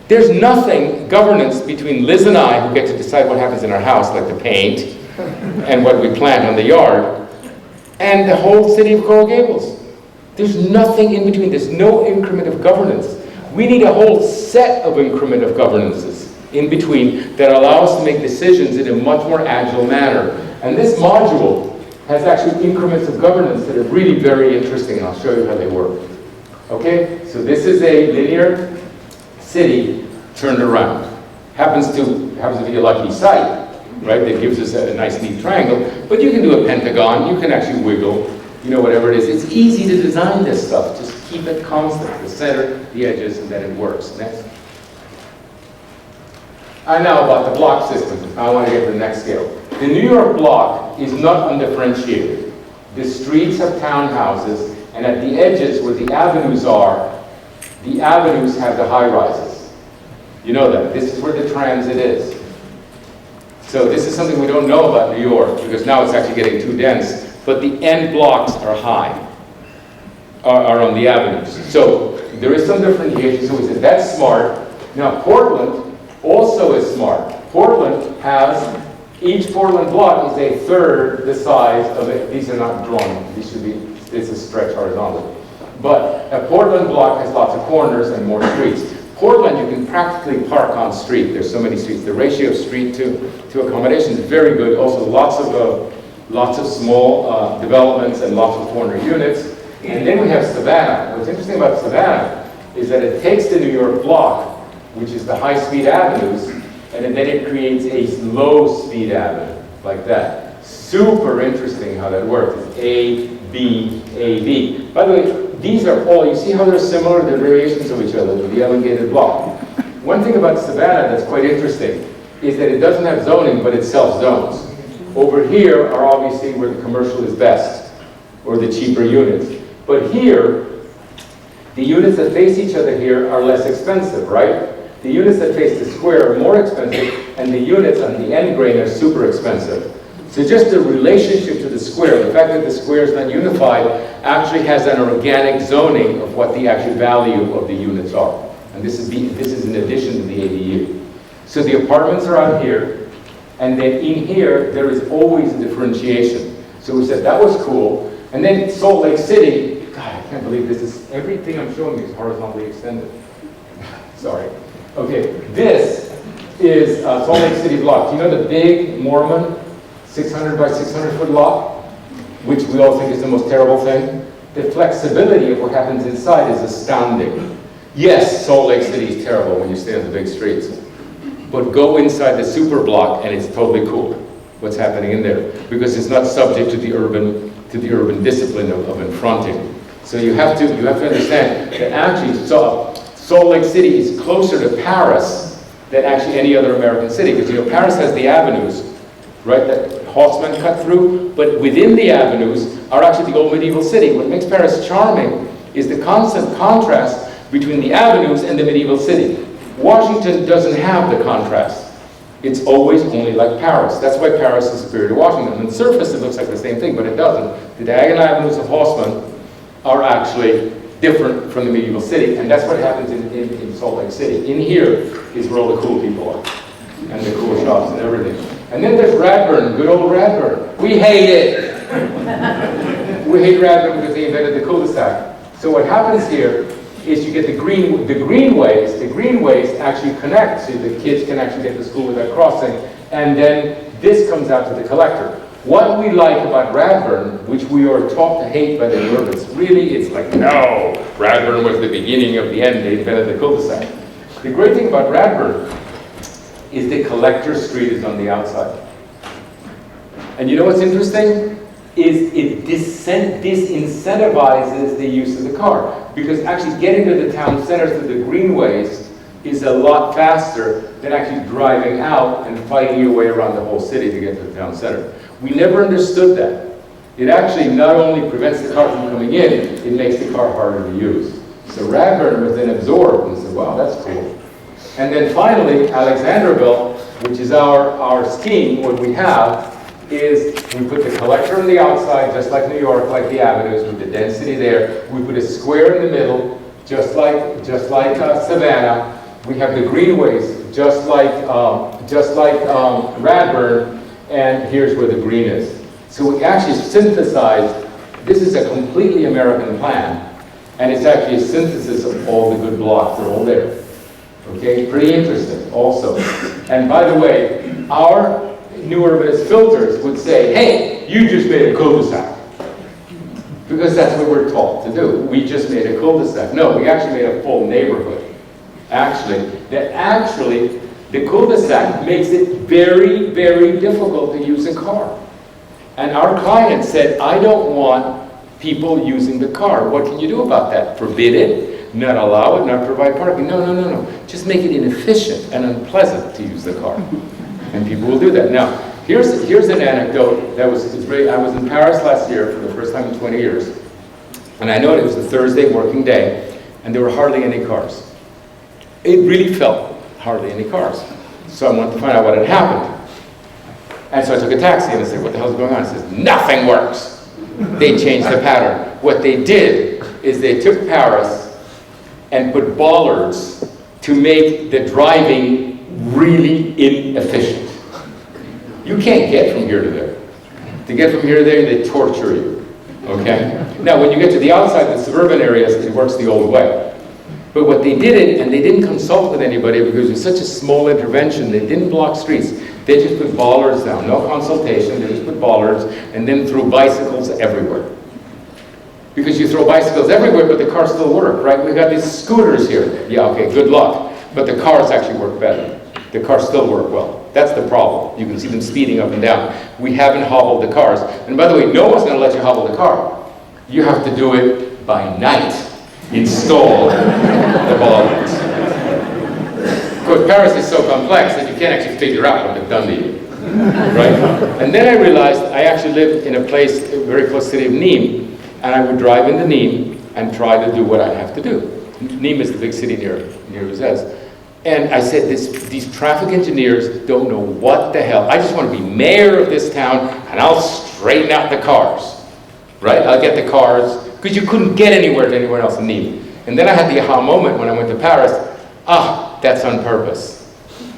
Speaker 1: There's nothing governance between Liz and I who get to decide what happens in our house, like the paint and what we plant on the yard, and the whole city of Coral Gables. There's nothing in between. There's no increment of governance. We need a whole set of increment of governances in between that allow us to make decisions in a much more agile manner. And this module has actually increments of governance that are really very interesting, and I'll show you how they work. Okay, so this is a linear city turned around. Happens to be a lucky site, right? That gives us a nice neat triangle, but you can do a pentagon, you can actually wiggle, you know, whatever it is. It's easy to design this stuff. Just keep it constant, the center, the edges, and then it works. Next. And now about the block system. I want to get to the next scale. The New York block is not undifferentiated. The streets have townhouses, and at the edges where the avenues are, the avenues have the high-rises. You know that. This is where the transit is. So this is something we don't know about New York, because now it's actually getting too dense, but the end blocks are high, are on the avenues. So there is some differentiation, so we said that's smart. Now Portland also is smart. Portland has, each Portland block is a third the size of it. These are not drawn, these should be, this is stretched horizontally. But a Portland block has lots of corners and more streets. Portland, you can practically park on street. There's so many streets. The ratio of street to accommodation is very good. Also, lots of small developments and lots of corner units. And then we have Savannah. What's interesting about Savannah is that it takes the New York block, which is the high-speed avenues, and then it creates a low-speed avenue, like that. Super interesting how that works. It's A, B, A, B. By the way, these are all, you see how they're similar, they're variations of each other, the elongated block. One thing about Savannah that's quite interesting is that it doesn't have zoning, but it self-zones. Over here are obviously where the commercial is best, or the cheaper units. But here, the units that face each other here are less expensive, right? The units that face the square are more expensive, and the units on the end grain are super expensive. So just the relationship to the square, the fact that the square is not unified, actually has an organic zoning of what the actual value of the units are. And this is in addition to the ADU. So the apartments are out here, and then in here, there is always a differentiation. So we said that was cool. And then Salt Lake City, God, I can't believe this is, everything I'm showing you is horizontally extended. Sorry. Okay, this is Salt Lake City block. Do you know the big Mormon 600 by 600 foot lot, which we all think is the most terrible thing? The flexibility of what happens inside is astounding. Yes, Salt Lake City is terrible when you stay on the big streets, but go inside the super block and it's totally cool what's happening in there, because it's not subject to the urban discipline of enfronting. So you have to understand that actually Salt Lake City is closer to Paris than actually any other American city, because Paris has the avenues, right, that Haussmann cut through, but within the avenues are actually the old medieval city. What makes Paris charming is the constant contrast between the avenues and the medieval city. Washington doesn't have the contrast. It's always only like Paris. That's why Paris is superior to Washington. On the surface, it looks like the same thing, but it doesn't. The diagonal avenues of Haussmann are actually different from the medieval city, and that's what happens in Salt Lake City. In here is where all the cool people are, and the cool shops and everything. And then there's Radburn, good old Radburn. We hate it. We hate Radburn because they invented the cul-de-sac. So what happens here is you get the greenways. The greenways actually connect, so the kids can actually get to school without crossing. And then this comes out to the collector. What we like about Radburn, which we are taught to hate by the urbans, really it's like, no, Radburn was the beginning of the end, they invented the cul-de-sac. The great thing about Radburn is the collector street is on the outside. And you know what's interesting? Is it disincentivizes the use of the car. Because actually getting to the town center through the greenways is a lot faster than actually driving out and fighting your way around the whole city to get to the town center. We never understood that. It actually not only prevents the car from coming in, it makes the car harder to use. So Radburn was then absorbed and said, wow, that's cool. And then finally, Alexanderville, which is our scheme, what we have is we put the collector on the outside, just like New York, like the avenues, with the density there. We put a square in the middle, just like Savannah. We have the greenways, just like Radburn, and here's where the green is. So we actually synthesized, this is a completely American plan, and it's actually a synthesis of all the good blocks, they're all there. Okay, pretty interesting also. And by the way, our new urbanist filters would say, hey, you just made a cul-de-sac. Because that's what we're taught to do. We just made a cul-de-sac. No, we actually made a full neighborhood. Actually, the cul-de-sac makes it very, very difficult to use a car. And our client said, I don't want people using the car. What can you do about that? Forbid it? not allow it, not provide parking. No, no, no, no. Just make it inefficient and unpleasant to use the car. And people will do that. Now, here's an anecdote that was great. I was in Paris last year for the first time in 20 years. And I know it was a Thursday working day, and there were hardly any cars. It really felt hardly any cars. So I wanted to find out what had happened. And so I took a taxi and I said, what the hell's going on? He says, nothing works. They changed the pattern. What they did is they took Paris and put bollards to make the driving really inefficient. You can't get from here to there. To get from here to there, they torture you. Okay? Now, when you get to the outside, the suburban areas, it works the old way. But what they did, and they didn't consult with anybody because it was such a small intervention, they didn't block streets. They just put bollards down, no consultation, they just put bollards, and then threw bicycles everywhere. Because you throw bicycles everywhere, but the cars still work, right? We've got these scooters here. Yeah, okay, good luck. But the cars actually work better. The cars still work well. That's the problem. You can see them speeding up and down. We haven't hobbled the cars. And by the way, no one's going to let you hobble the car. You have to do it by night. Install the bollards. Of course, Paris is so complex that you can't actually figure out what they've done to you, right? And then I realized I actually lived in a place very close to the city of Nîmes, and I would drive into Nîmes and try to do what I have to do. Nîmes is the big city near Uzès. And I said, these traffic engineers don't know what the hell. I just want to be mayor of this town, and I'll straighten out the cars, right? I'll get the cars, because you couldn't get anywhere else in Nîmes. And then I had the aha moment when I went to Paris. That's on purpose.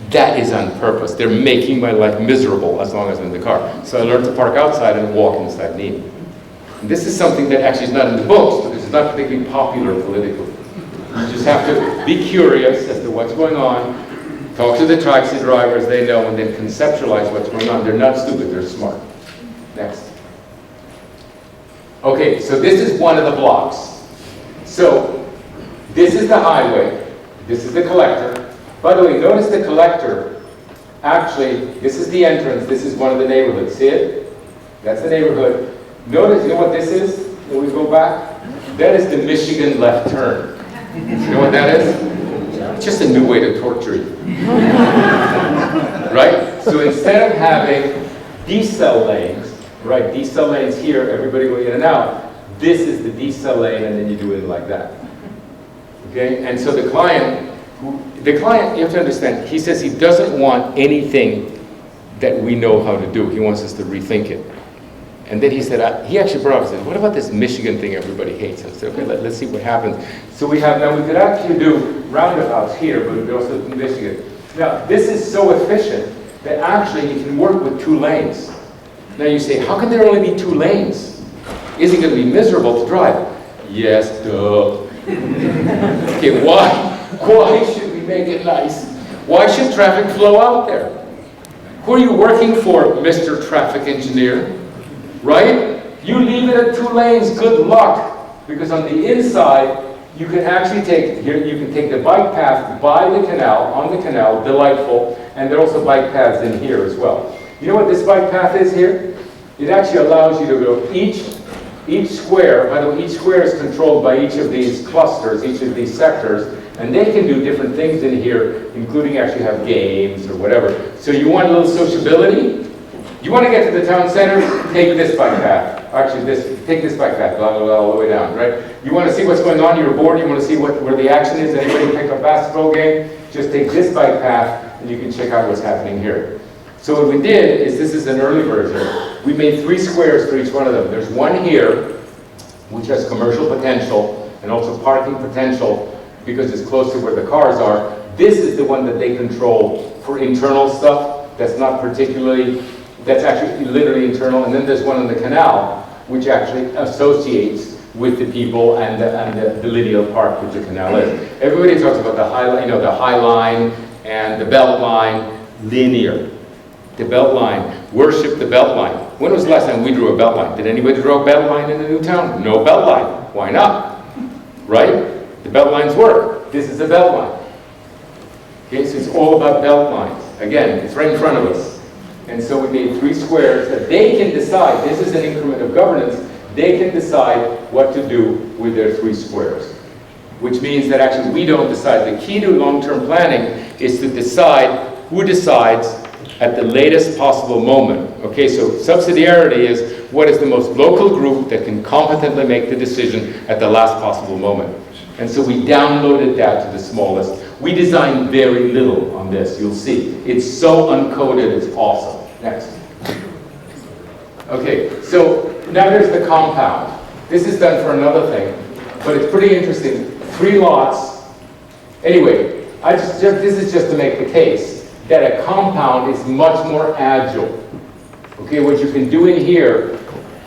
Speaker 1: That is on purpose. They're making my life miserable as long as I'm in the car. So I learned to park outside and walk inside Nîmes. And this is something that actually is not in the books, because it's not particularly popular politically. You just have to be curious as to what's going on, talk to the taxi drivers, they know, and then conceptualize what's going on. They're not stupid, they're smart. Next. Okay, so this is one of the blocks. So this is the highway. This is the collector. By the way, notice the collector. Actually, this is the entrance. This is one of the neighborhoods. See it? That's the neighborhood. Notice, you know what this is? When we go back? That is the Michigan left turn. You know what that is? It's just a new way to torture you. Right? So instead of having decel lanes, right, decel lanes here, everybody going in and out, this is the decel lane, and then you do it like that. Okay? And so the client, you have to understand, he says he doesn't want anything that we know how to do. He wants us to rethink it. And then he said, he actually brought up and said, what about this Michigan thing everybody hates? And I said, okay, let's see what happens. So we could actually do roundabouts here, but we could also do Michigan. Now, this is so efficient that actually you can work with 2 lanes. Now you say, how can there only be 2 lanes? Is it going to be miserable to drive? Yes, duh. Okay, why should we make it nice? Why should traffic flow out there? Who are you working for, Mr. Traffic Engineer? Right? You leave it at 2 lanes, good luck. Because on the inside, you can actually take the bike path by the canal, on the canal, delightful, and there are also bike paths in here as well. You know what this bike path is here? It actually allows you to go each square, by the way, each square is controlled by each of these clusters, each of these sectors, and they can do different things in here, including actually have games or whatever. So you want a little sociability? You want to get to the town center? Take this bike path. Actually, take this bike path, blah, blah, blah, all the way down, right? You want to see what's going on, you're bored, you want to see where the action is, anybody pick a basketball game? Just take this bike path, and you can check out what's happening here. So what we did is, this is an early version, we made 3 squares for each one of them. There's one here, which has commercial potential, and also parking potential, because it's close to where the cars are. This is the one that they control for internal stuff, that's actually literally internal, and then there's one on the canal, which actually associates with the people and the linear park which the canal is. Everybody talks about the high line and the belt line, linear. The belt line, worship the belt line. When was the last time we drew a belt line? Did anybody draw a belt line in the new town? No belt line. Why not? Right? The belt lines work. This is the belt line. Okay, so it's all about belt lines. Again, it's right in front of us. And so we made 3 squares that they can decide, this is an increment of governance, they can decide what to do with their 3 squares. which means that actually we don't decide. The key to long-term planning is to decide who decides at the latest possible moment. Okay, so subsidiarity is what is the most local group that can competently make the decision at the last possible moment. And so we downloaded that to the smallest. We designed very little on this, you'll see. It's so uncoded, it's awesome. Next. Okay, so now there's the compound. This is done for another thing, but it's pretty interesting. 3 lots. Anyway, this is just to make the case that a compound is much more agile. Okay, what you can do in here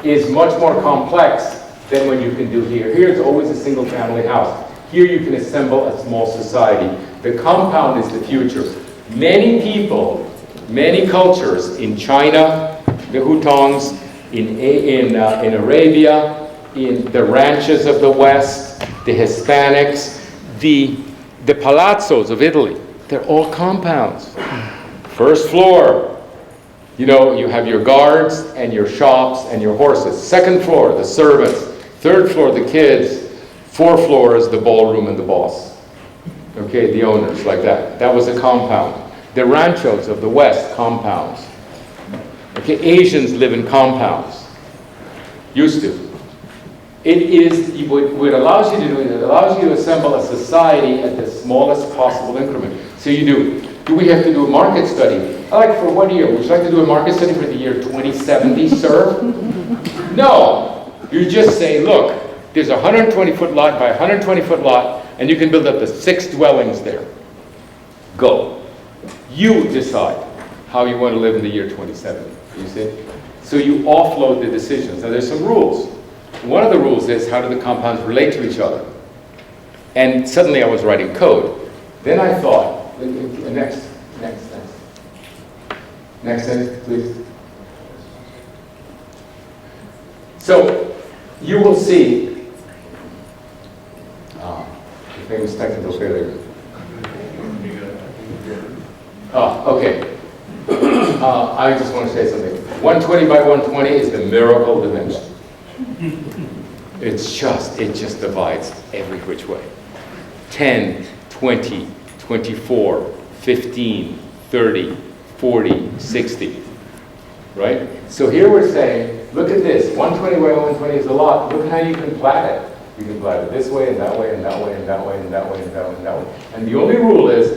Speaker 1: is much more complex than what you can do here. Here it's always a single family house. Here you can assemble a small society. The compound is the future. Many people, many cultures in China, the Hutongs, in Arabia, in the ranches of the West, the Hispanics, the palazzos of Italy, they're all compounds. First floor, you know, you have your guards and your shops and your horses. Second floor, the servants. Third floor, the kids. 4th floor is the ballroom and the boss. Okay, the owners, like that. That was a compound. The ranchos of the West, compounds. Okay, Asians live in compounds. Used to. It is, what allows you to do it allows you to assemble a society at the smallest possible increment. So you do we have to do a market study? Like for what year? Would you like to do a market study for the year 2070, sir? No. You just say, look, there's a 120-foot lot by 120-foot lot, and you can build up to 6 dwellings there. Go. You decide how you want to live in the year 2070, you see? So you offload the decisions. Now there's some rules. One of the rules is how do the compounds relate to each other? And suddenly I was writing code. Then I thought, next sentence, please. So you will see the famous technical failure. Okay. I just want to say something. 120 by 120 is the miracle dimension. It just divides every which way. 10, 20, 24, 15, 30, 40, 60. Right? So here we're saying, look at this. 120 by 120 is a lot. Look at how you can plat it. You can plat it this way and that way and that way and that way and that way and that way and that way. And the only rule is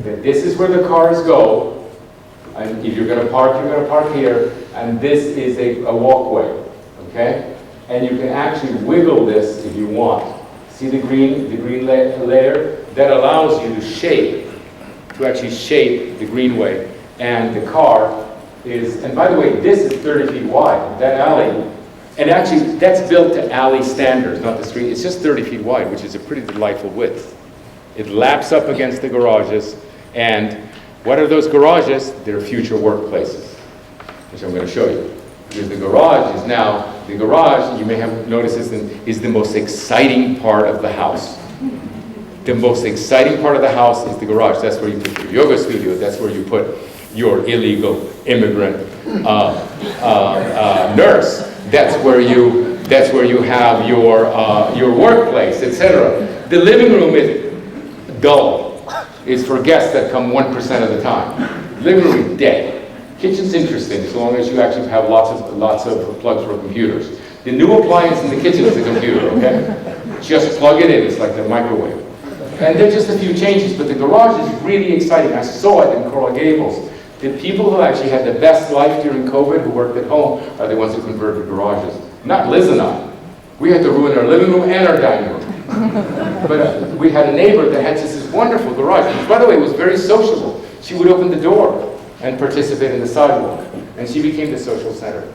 Speaker 1: that this is where the cars go. And if you're going to park here. And this is a walkway. Okay? And you can actually wiggle this if you want. See the green layer? That allows you to actually shape the greenway. And the car is, and by the way, this is 30 feet wide, that alley. And actually, that's built to alley standards, not the street. It's just 30 feet wide, which is a pretty delightful width. It laps up against the garages. And what are those garages? They're future workplaces, which I'm going to show you. Because the garage, you may have noticed, is the most exciting part of the house. The most exciting part of the house is the garage. That's where you put your yoga studio. That's where you put your illegal immigrant nurse. That's where you have your workplace, etc. The living room is dull. It's for guests that come 1% of the time. Living room is dead. Kitchen's interesting as long as you actually have lots of plugs for computers. The new appliance in the kitchen is a computer, okay? Just plug it in, it's like the microwave. And there's just a few changes, but the garage is really exciting. I saw it in Coral Gables. The people who actually had the best life during COVID, who worked at home, are the ones who converted garages. Not Liz and I. We had to ruin our living room and our dining room. But we had a neighbor that had just this wonderful garage. And by the way, it was very sociable. She would open the door and participate in the sidewalk. And she became the social center.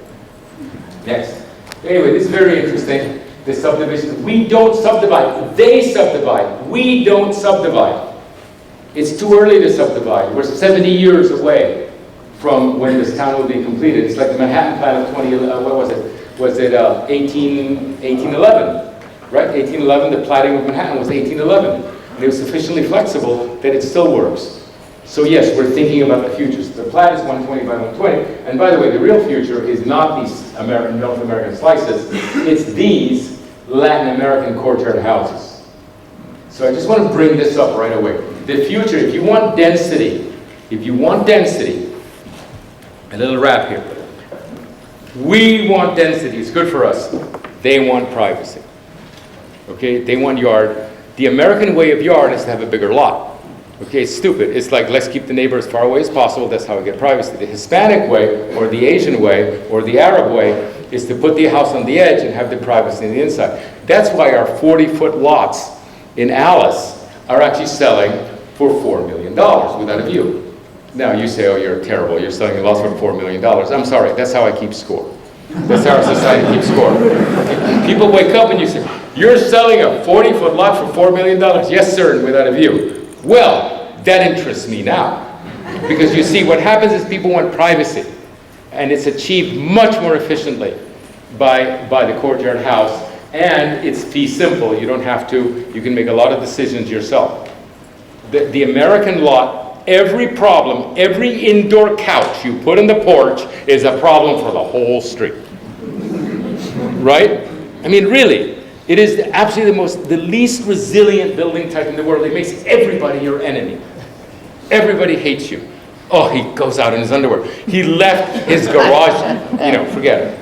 Speaker 1: Next. Anyway, this is very interesting. The subdivision. We don't subdivide. They subdivide. We don't subdivide. It's too early to subdivide. We're 70 years away from when this town will be completed. It's like the Manhattan Plan of 2011. What was it? Was it 1811? Right? 1811, the platting of Manhattan was 1811. And it was sufficiently flexible that it still works. So yes, we're thinking about the future. So the plat is 120 by 120. And by the way, the real future is not these North American slices. It's these Latin American courtyard houses. So I just want to bring this up right away. The future, if you want density, a little rap here. We want density, it's good for us. They want privacy. Okay, they want yard. The American way of yard is to have a bigger lot. Okay, it's stupid. It's like, let's keep the neighbor as far away as possible. That's how we get privacy. The Hispanic way, or the Asian way, or the Arab way, is to put the house on the edge and have the privacy on the inside. That's why our 40-foot lots in Alice are actually selling for $4 million without a view. Now you say, oh, you're terrible. You're selling lots for $4 million. I'm sorry. That's how I keep score. That's how our society keeps score. People wake up and you say, you're selling a 40-foot lot for $4 million? Yes, sir, and without a view. Well, that interests me now. Because you see, what happens is people want privacy. And it's achieved much more efficiently by the Courtyard house. And it's fee simple. You don't have to, you can make a lot of decisions yourself. The American lot, every problem, every indoor couch you put on the porch is a problem for the whole street. Right? I mean, really, it is absolutely the least resilient building type in the world. It makes everybody your enemy. Everybody hates you. Oh, he goes out in his underwear. He left his garage, forget it.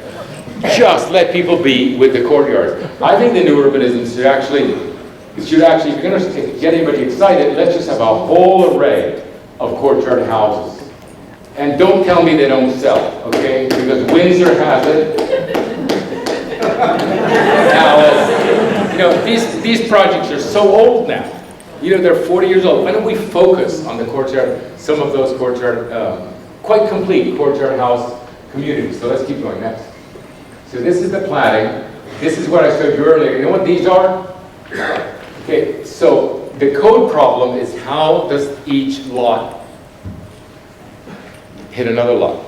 Speaker 1: Just let people be with the courtyards. I think the new urbanism should actually, if you're going to get anybody excited, let's just have a whole array of courtyard houses. And don't tell me they don't sell, okay? Because Windsor has it. Alice. These projects are so old now. They're 40 years old. Why don't we focus on the courtyard, some of those courtyard, quite complete courtyard house communities. So let's keep going next. So this is the planning. This is what I showed you earlier. You know what these are? Okay, so the code problem is how does each lot hit another lot?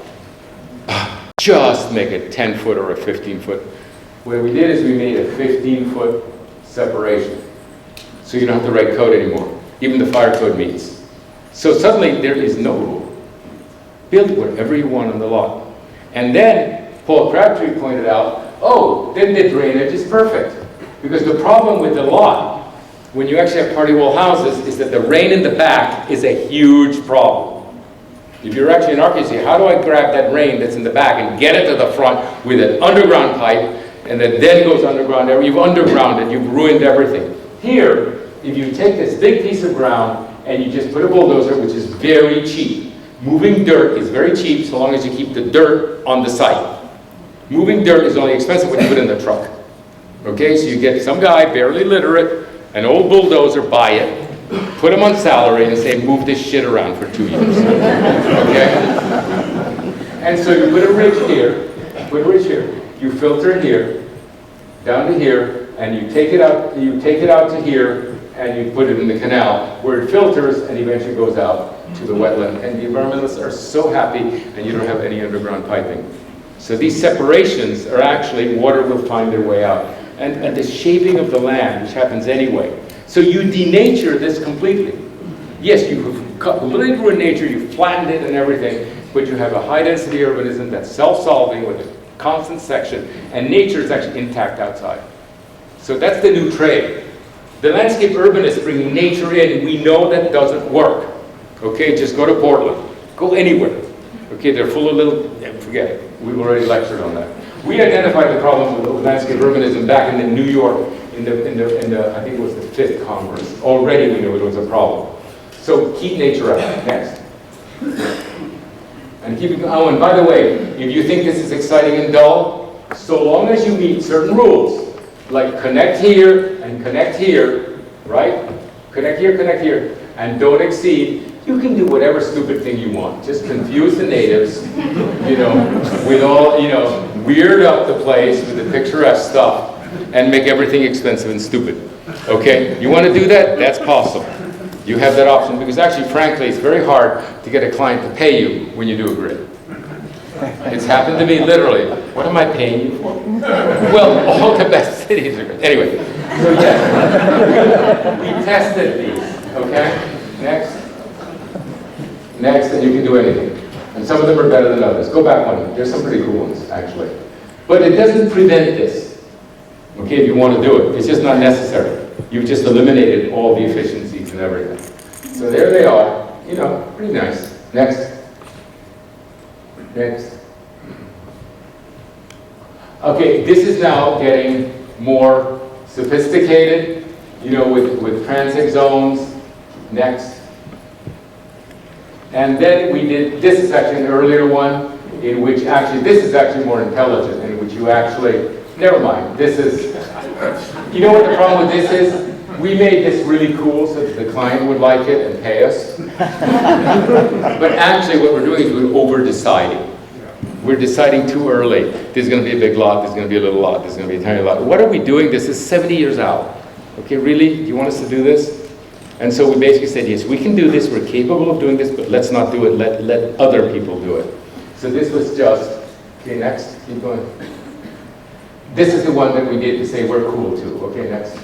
Speaker 1: Just make it 10-foot or a 15-foot. What we did is we made a 15-foot separation. So you don't have to write code anymore. Even the fire code meets. So suddenly there is no rule. Build wherever you want on the lot. And then Paul Crabtree pointed out, oh, then the drainage is perfect. Because the problem with the lot, when you actually have party wall houses, is that the rain in the back is a huge problem. If you're actually an architect, you say, how do I grab that rain that's in the back and get it to the front with an underground pipe, and that then goes underground there? You've undergrounded, you've ruined everything. Here, if you take this big piece of ground and you just put a bulldozer, which is very cheap. Moving dirt is very cheap so long as you keep the dirt on the site. Moving dirt is only expensive when you put it in the truck. Okay, so you get some guy, barely literate, an old bulldozer, buy it, put him on salary and say, move this shit around for 2 years. Okay? And so you put a ridge here, you filter here, down to here, and you take it out to here, and you put it in the canal, where it filters and eventually goes out to the wetland. And the environmentalists are so happy, and you don't have any underground piping. So these separations are actually, water will find their way out. And the shaping of the land, which happens anyway. So you denature this completely. Yes, you have completely ruined nature, you flattened it and everything, but you have a high-density urbanism that's self-solving with a constant section, and nature is actually intact outside. So that's the new trade. The landscape urbanists bring nature in. We know that doesn't work. Okay, just go to Portland. Go anywhere. Okay, they're full of little, forget it. We've already lectured on that. We identified the problem with landscape urbanism back in New York in the I think it was the 5th Congress. Already we knew it was a problem. So keep nature out. Next. And keep it, oh, and by the way, if you think this is exciting and dull, so long as you meet certain rules, like connect here and connect here, right? Connect here, and don't exceed. You can do whatever stupid thing you want. Just confuse the natives, with all, weird up the place with the picturesque stuff and make everything expensive and stupid. Okay? You want to do that? That's possible. You have that option because actually, frankly, it's very hard to get a client to pay you when you do a grid. It's happened to me literally. What am I paying you for? Well, all the best cities are good. Anyway, so yes, we tested these. Okay? Next, and you can do anything. And some of them are better than others. Go back one. There's some pretty cool ones, actually. But it doesn't prevent this. Okay, if you want to do it. It's just not necessary. you've just eliminated all the efficiencies and everything. So there they are, you know, pretty nice. Next. Next. Okay, this is now getting more sophisticated, you know, with transit zones. Next. And then we did, this is actually an earlier one, in which actually, this is actually more intelligent, in which you actually, never mind, this is, you know what the problem with this is? We made this really cool so that the client would like it and pay us. But actually what we're doing is we're over-deciding. We're deciding too early. This is going to be a big lot, this is going to be a little lot, this is going to be a tiny lot. What are we doing? This is 70 years out. Okay, really? Do you want us to do this? And so we basically said, yes, we can do this, we're capable of doing this, but let's not do it, let other people do it. So this was just, okay, next, keep going. This is the one that we did to say we're cool too. Okay, next.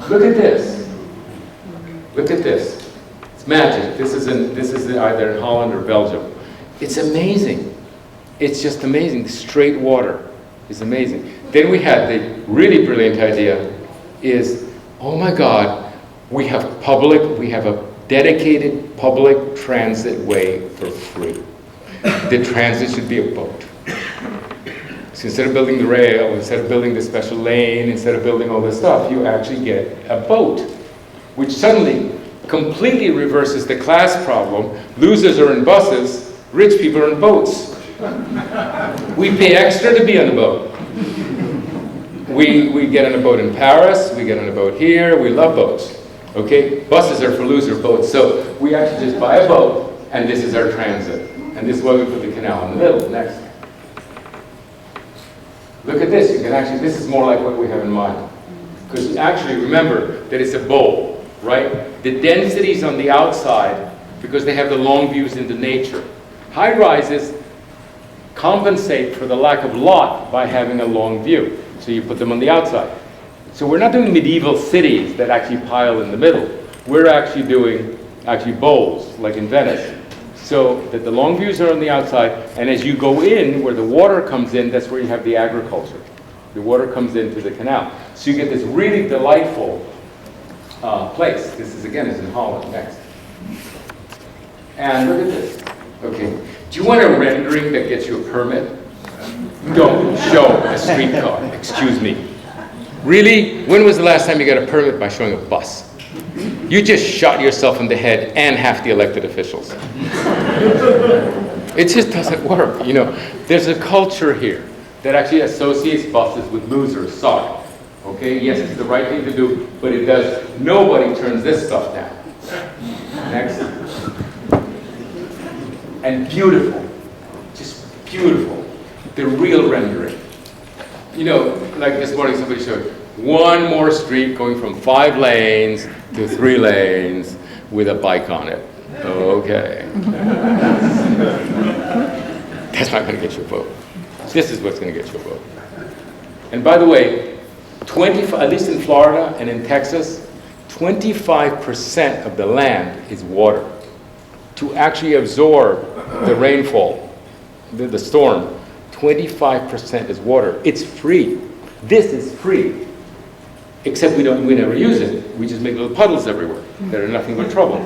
Speaker 1: Look at this. Look at this. It's magic. This is either in Holland or Belgium. It's amazing. It's just amazing. Straight water is amazing. Then we had the really brilliant idea is, oh my God, we have a dedicated public transit way for free. The transit should be a boat. So instead of building the rail, instead of building the special lane, instead of building all this stuff, you actually get a boat, which suddenly completely reverses the class problem. Losers are in buses, rich people are in boats. We pay extra to be on the boat. We get on a boat in Paris, we get on a boat here, we love boats. Okay? Buses are for loser boats, so we actually just buy a boat, and this is our transit. And this is why we put the canal in the middle. Next. Look at this. You can actually, this is more like what we have in mind. Because actually, remember that it's a bowl, right? The densities on the outside, because they have the long views into nature. High rises compensate for the lack of lot by having a long view. So you put them on the outside. So we're not doing medieval cities that actually pile in the middle. We're actually doing bowls, like in Venice. So that the long views are on the outside, and as you go in, where the water comes in, that's where you have the agriculture. The water comes into the canal. So you get this really delightful place. This is in Holland. Next. And look at this. Okay. Do you want a rendering that gets you a permit? Don't show a streetcar. Excuse me. Really? When was the last time you got a permit by showing a bus? You just shot yourself in the head and half the elected officials. It just doesn't work, you know. There's a culture here that actually associates buses with losers. Sorry. Okay? Yes, it's the right thing to do, but it does. Nobody turns this stuff down. Next. And beautiful. Just beautiful. The real rendering. You know, like this morning somebody showed one more street going from 5 lanes to 3 lanes with a bike on it. Okay. That's not going to get you a vote. This is what's going to get you a vote. And by the way, at least in Florida and in Texas, 25% of the land is water. To actually absorb the rainfall, the storm, 25% is water. It's free. This is free. Except we never use it. We just make little puddles everywhere that are nothing but trouble.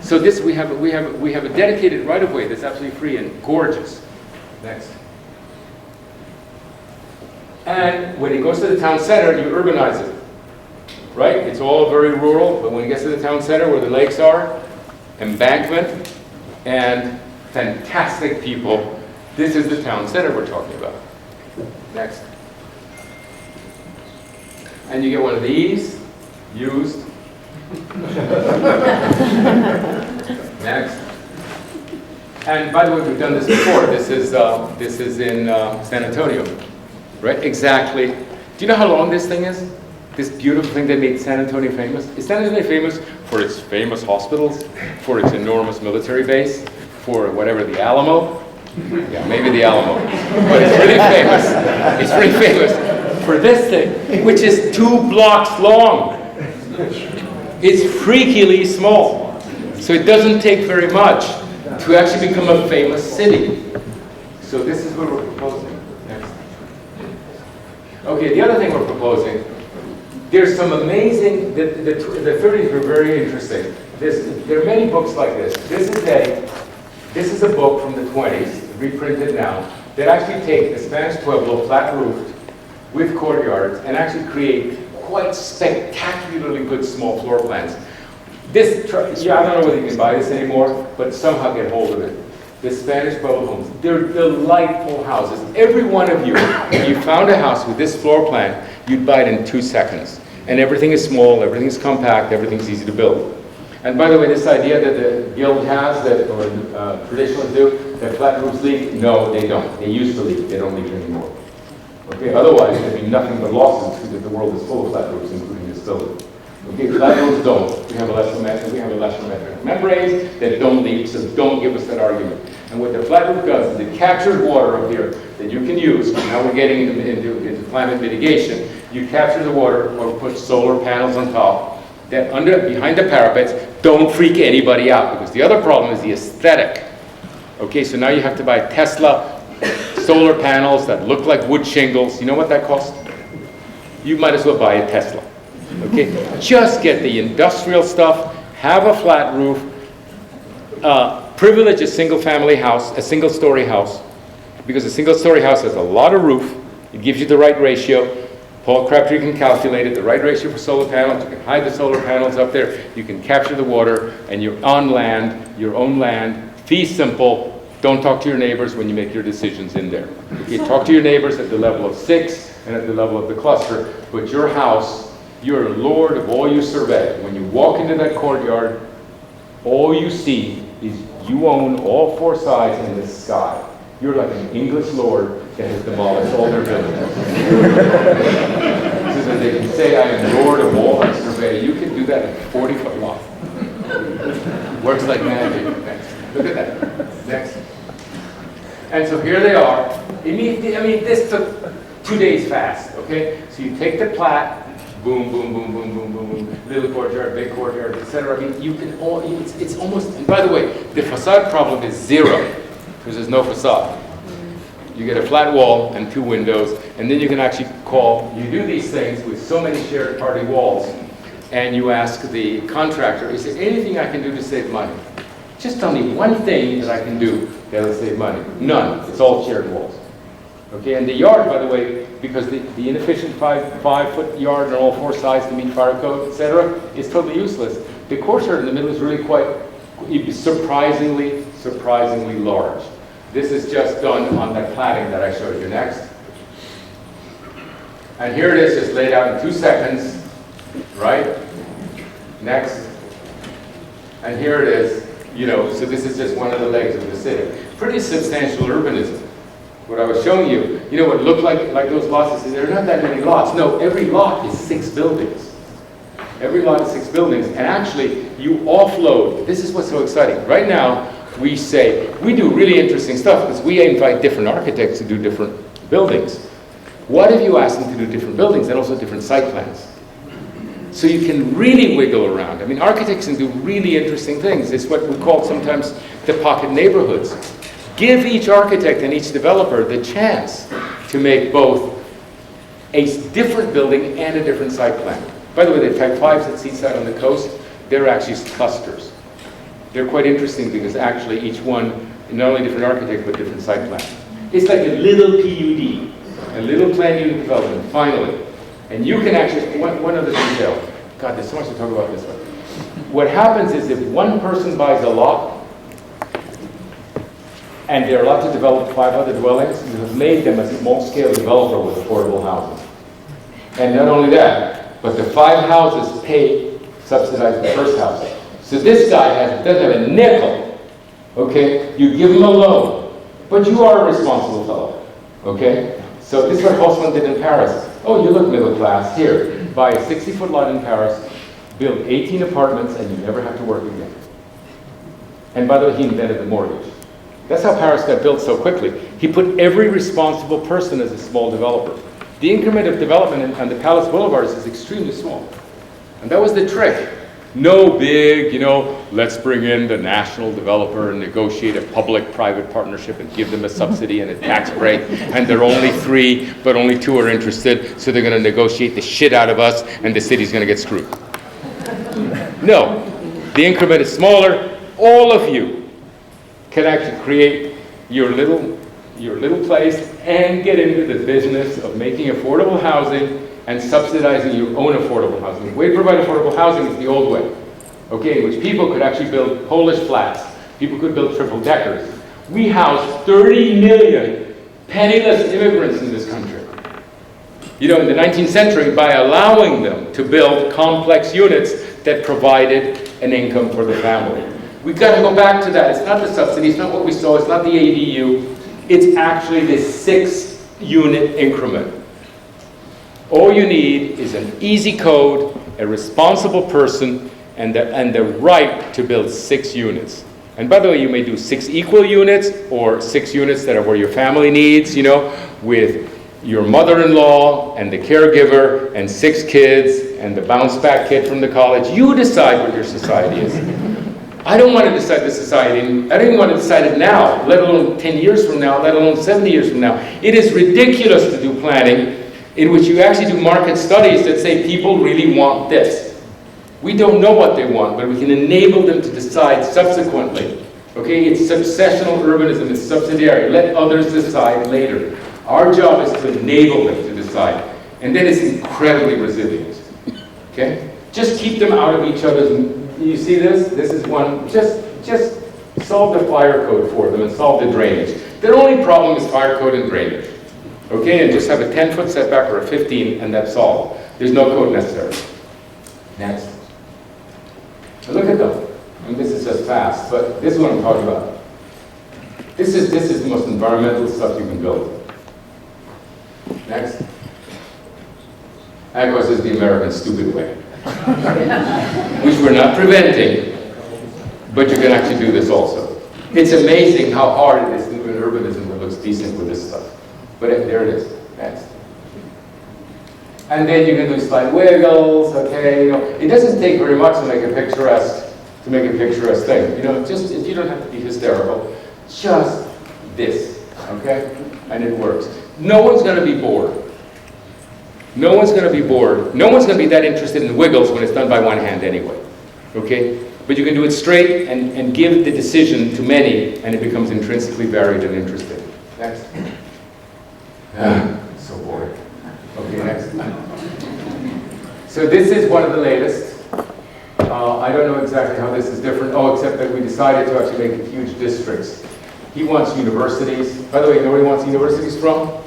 Speaker 1: So this we have a dedicated right-of-way that's absolutely free and gorgeous. Next. And when it goes to the town center, you urbanize it. Right? It's all very rural, but when it gets to the town center where the lakes are, embankment, and fantastic people, this is the town center we're talking about. Next. And you get one of these, used. Next. And by the way, we've done this before. This is in San Antonio, right? Exactly. Do you know how long this thing is? This beautiful thing that made San Antonio famous? Is San Antonio famous for its famous hospitals, for its enormous military base, for whatever, the Alamo? Yeah, maybe the Alamo. But it's really famous. It's really famous for this thing, which is 2 blocks long. It's freakily small. So it doesn't take very much to actually become a famous city. So this is what we're proposing. Next. Okay, the other thing we're proposing There's some amazing, the 30s were very interesting. There are many books like this. This is a book from the 20s, reprinted now, that actually take the Spanish Pueblo, flat roofed, with courtyards, and actually create quite spectacularly good small floor plans. Yeah, I don't know whether you can buy this anymore, but somehow get hold of it. The Spanish Pueblo homes, they're delightful houses. Every one of you, if you found a house with this floor plan, you'd buy it in 2 seconds. And everything is small, everything is compact, everything's easy to build. And by the way, this idea that the guild has, or traditionalists do, that flat roofs leak, no, they don't. They used to leak, they don't leak anymore. Okay, otherwise there'd be nothing but lawsuits because the world is full of flat roofs, including this building. Okay, flat roofs don't. We have elastomeric membranes that don't leak, so don't give us that argument. And what the flat roof does is it captures water up here that you can use. Now we're getting into climate mitigation. You capture the water or put solar panels on top that behind the parapets don't freak anybody out, because the other problem is the aesthetic. Okay, so now you have to buy Tesla solar panels that look like wood shingles. You know what that costs? You might as well buy a Tesla. Okay, just get the industrial stuff, have a flat roof, privilege a single-family house, a single-story house, because a single-story house has a lot of roof. It gives you the right ratio. Paul Crabtree can calculate it, the right ratio for solar panels. You can hide the solar panels up there. You can capture the water, and you're on land, your own land. Fee simple. Don't talk to your neighbors when you make your decisions in there. Okay, talk to your neighbors at the level of 6 and at the level of the cluster, but your house, you're lord of all you survey. When you walk into that courtyard, all you see is you own all 4 sides in the sky. You're like an English lord that has demolished all their buildings. So that they can say, I am lord of all I survey. You can do that in a 40-foot lot. Works like magic. Next. Look at that. Next. And so here they are. I mean, this took 2 days fast, okay? So you take the plat, boom, boom, boom, boom, boom, boom, boom, little courtyard, big courtyard, etc. I mean, you can all, it's almost, and by the way, the facade problem is 0, because there's no facade. You get a flat wall and 2 windows, and then you can actually you do these things with so many shared party walls, and you ask the contractor, is there anything I can do to save money? Just tell me one thing that I can do that will save money. None. It's all shared walls. Okay, and the yard, by the way, because the inefficient 5-foot yard on all 4 sides to meet fire code, etc., is totally useless. The courtyard in the middle is really surprisingly large. This is just done on that platting that I showed you. Next. And here it is, just laid out in 2 seconds, right? Next. And here it is, so this is just one of the legs of the city. Pretty substantial urbanism. What I was showing you, what looked like those lots, there are not that many lots. No, every lot is 6 buildings. Every lot is 6 buildings, and actually, you offload. This is what's so exciting. Right now, we say, we do really interesting stuff because we invite different architects to do different buildings. What if you ask them to do different buildings and also different site plans? So you can really wiggle around. I mean, architects can do really interesting things. It's what we call sometimes the pocket neighborhoods. Give each architect and each developer the chance to make both a different building and a different site plan. By the way, the Type 5s at Seaside on the coast, they're actually clusters. They're quite interesting because actually each one, not only different architect, but different site plan. It's like a little PUD, a little plan unit development, finally. And you can actually, one other detail. God, there's so much to talk about this one. What happens is if one person buys a lot, and they're allowed to develop 5 other dwellings, you have made them a small-scale developer with affordable housing. And not only that, but the 5 houses subsidize the first house. So this guy doesn't have a nickel, okay? You give him a loan, but you are a responsible fellow, okay? So this is what Haussmann did in Paris. Oh, you look middle class. Here, buy a 60-foot lot in Paris, build 18 apartments, and you never have to work again. And by the way, he invented the mortgage. That's how Paris got built so quickly. He put every responsible person as a small developer. The increment of development on the Palace Boulevards is extremely small. And that was the trick. No big, let's bring in the national developer and negotiate a public-private partnership and give them a subsidy and a tax break, and they're only 3, but only 2 are interested, so they're going to negotiate the shit out of us, and the city's going to get screwed. No, the increment is smaller. All of you can actually create your little place and get into the business of making affordable housing and subsidizing your own affordable housing. The way to provide affordable housing is the old way, okay, in which people could actually build Polish flats. People could build triple deckers. We house 30 million penniless immigrants in this country. You know, in the 19th century, by allowing them to build complex units that provided an income for the family. We've got to go back to that. It's not the subsidy, it's not what we saw, it's not the ADU. It's actually the 6-unit increment. All you need is an easy code, a responsible person, and the right to build 6 units. And by the way, you may do 6 equal units or 6 units that are where your family needs, you know, with your mother-in-law and the caregiver and 6 kids and the bounce-back kid from the college. You decide what your society is. I don't want to decide the society. I don't even want to decide it now, let alone 10 years from now, let alone 70 years from now. It is ridiculous to do planning in which you actually do market studies that say people really want this. We don't know what they want, but we can enable them to decide subsequently. Okay, it's successional urbanism, it's subsidiary. Let others decide later. Our job is to enable them to decide. And then it's incredibly resilient. Okay? Just keep them out of each other's. You see this? This is one. Just solve the fire code for them and solve the drainage. Their only problem is fire code and drainage. Okay? And just have a 10-foot setback or a 15, and that's all. There's no code necessary. Next. And look at them. I mean, this is just fast, but this is what I'm talking about. This is the most environmental stuff you can build. Next. And of course, this is the American stupid way, which we're not preventing, but you can actually do this also. It's amazing how hard it is to do an urbanism that looks decent with this stuff. But there it is. Next. And then you can do slight wiggles, okay? You know, it doesn't take very much to make a picturesque thing. You know, just you don't have to be hysterical. Just this, okay? And it works. No one's going to be bored. No one's going to be bored. No one's going to be that interested in wiggles when it's done by one hand anyway, okay? But you can do it straight and give the decision to many, and it becomes intrinsically varied and interesting. Next. So boring. Okay, next. So this is one of the latest. I don't know exactly how this is different. Oh, except that we decided to actually make it huge districts. He wants universities. By the way, you know where he wants universities from?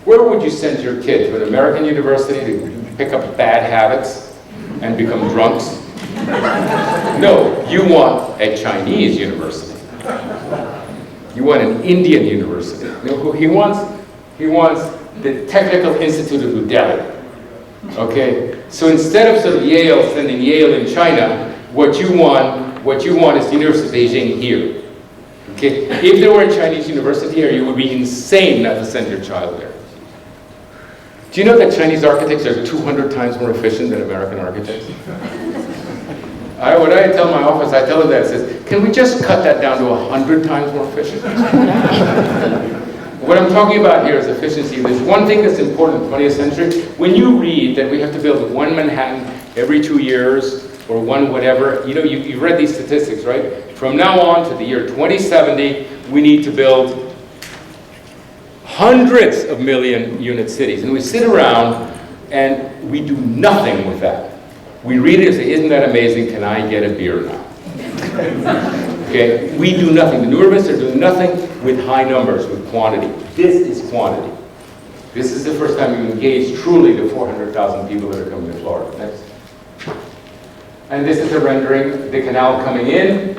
Speaker 1: Where would you send your kid? To an American university to pick up bad habits and become drunks? No, you want a Chinese university. You want an Indian university. You know who he wants? He wants the Technical Institute of New Delhi. Okay? So instead of sort of Yale sending Yale in China, what you want is the University of Beijing here. Okay? If there were a Chinese university here, you would be insane not to send your child there. Do you know that Chinese architects are 200 times more efficient than American architects? When I tell my office, I tell them that, I says, can we just cut that down to 100 times more efficient? What I'm talking about here is efficiency. There's one thing that's important in the 20th century. When you read that we have to build one Manhattan every 2 years, or one whatever, you know, you've read these statistics, right? From now on to the year 2070, we need to build hundreds of million unit cities. And we sit around and we do nothing with that. We read it and say, isn't that amazing? Can I get a beer now? Okay, we do nothing. The new urbanists are doing nothing with high numbers, with quantity. This is quantity. This is the first time you engage truly the 400,000 people that are coming to Florida. Next. And this is a rendering, the canal coming in.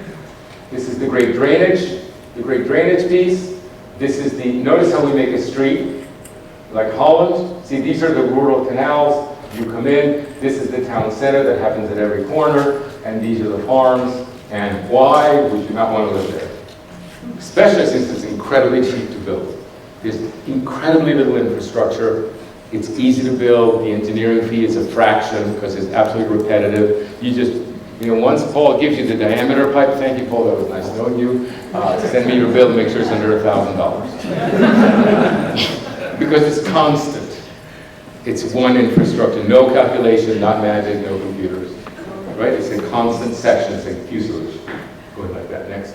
Speaker 1: This is the great drainage piece. This is the, notice how we make a street, like Holland. See, these are the rural canals. You come in, this is the town center that happens at every corner, and these are the farms. And why would you not want to live there? Especially since it's incredibly cheap to build. There's incredibly little infrastructure. It's easy to build. The engineering fee is a fraction because it's absolutely repetitive. You just You know, once Paul gives you the diameter pipe, thank you, Paul, that was nice knowing you. Send me your bill, make sure it's under $1,000. Because it's constant. It's one infrastructure, no calculation, not magic, no computers. Right? It's in constant sections and fuselage. Going like that. Next.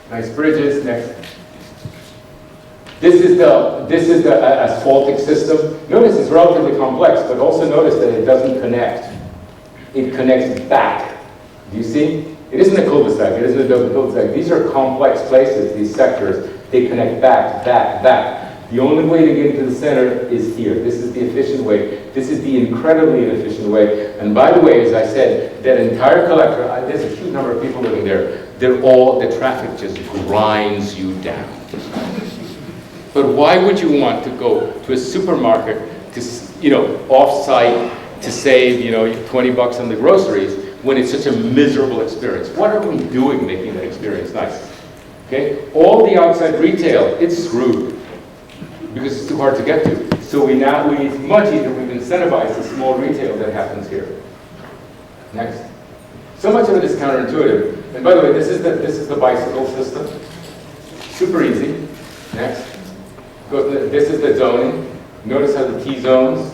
Speaker 1: Nice bridges. Next. This is the asphaltic system. Notice it's relatively complex, but also notice that it doesn't connect. It connects back. Do you see? It isn't a cul-de-sac. It isn't a double cul-de-sac. These are complex places, these sectors. They connect back, back, back. The only way to get into the center is here. This is the efficient way. This is the incredibly inefficient way. And by the way, as I said, that entire collector, there's a huge number of people living there. The traffic just grinds you down. But why would you want to go to a supermarket to, off-site to save, $20 on the groceries when it's such a miserable experience? What are we doing making that experience nice? Okay? All the outside retail, it's screwed because it's too hard to get to. So it's much easier, we've incentivized the small retail that happens here. Next. So much of it is counterintuitive. And by the way, this is the bicycle system. Super easy. Next. This is the zoning. Notice how the T-zones,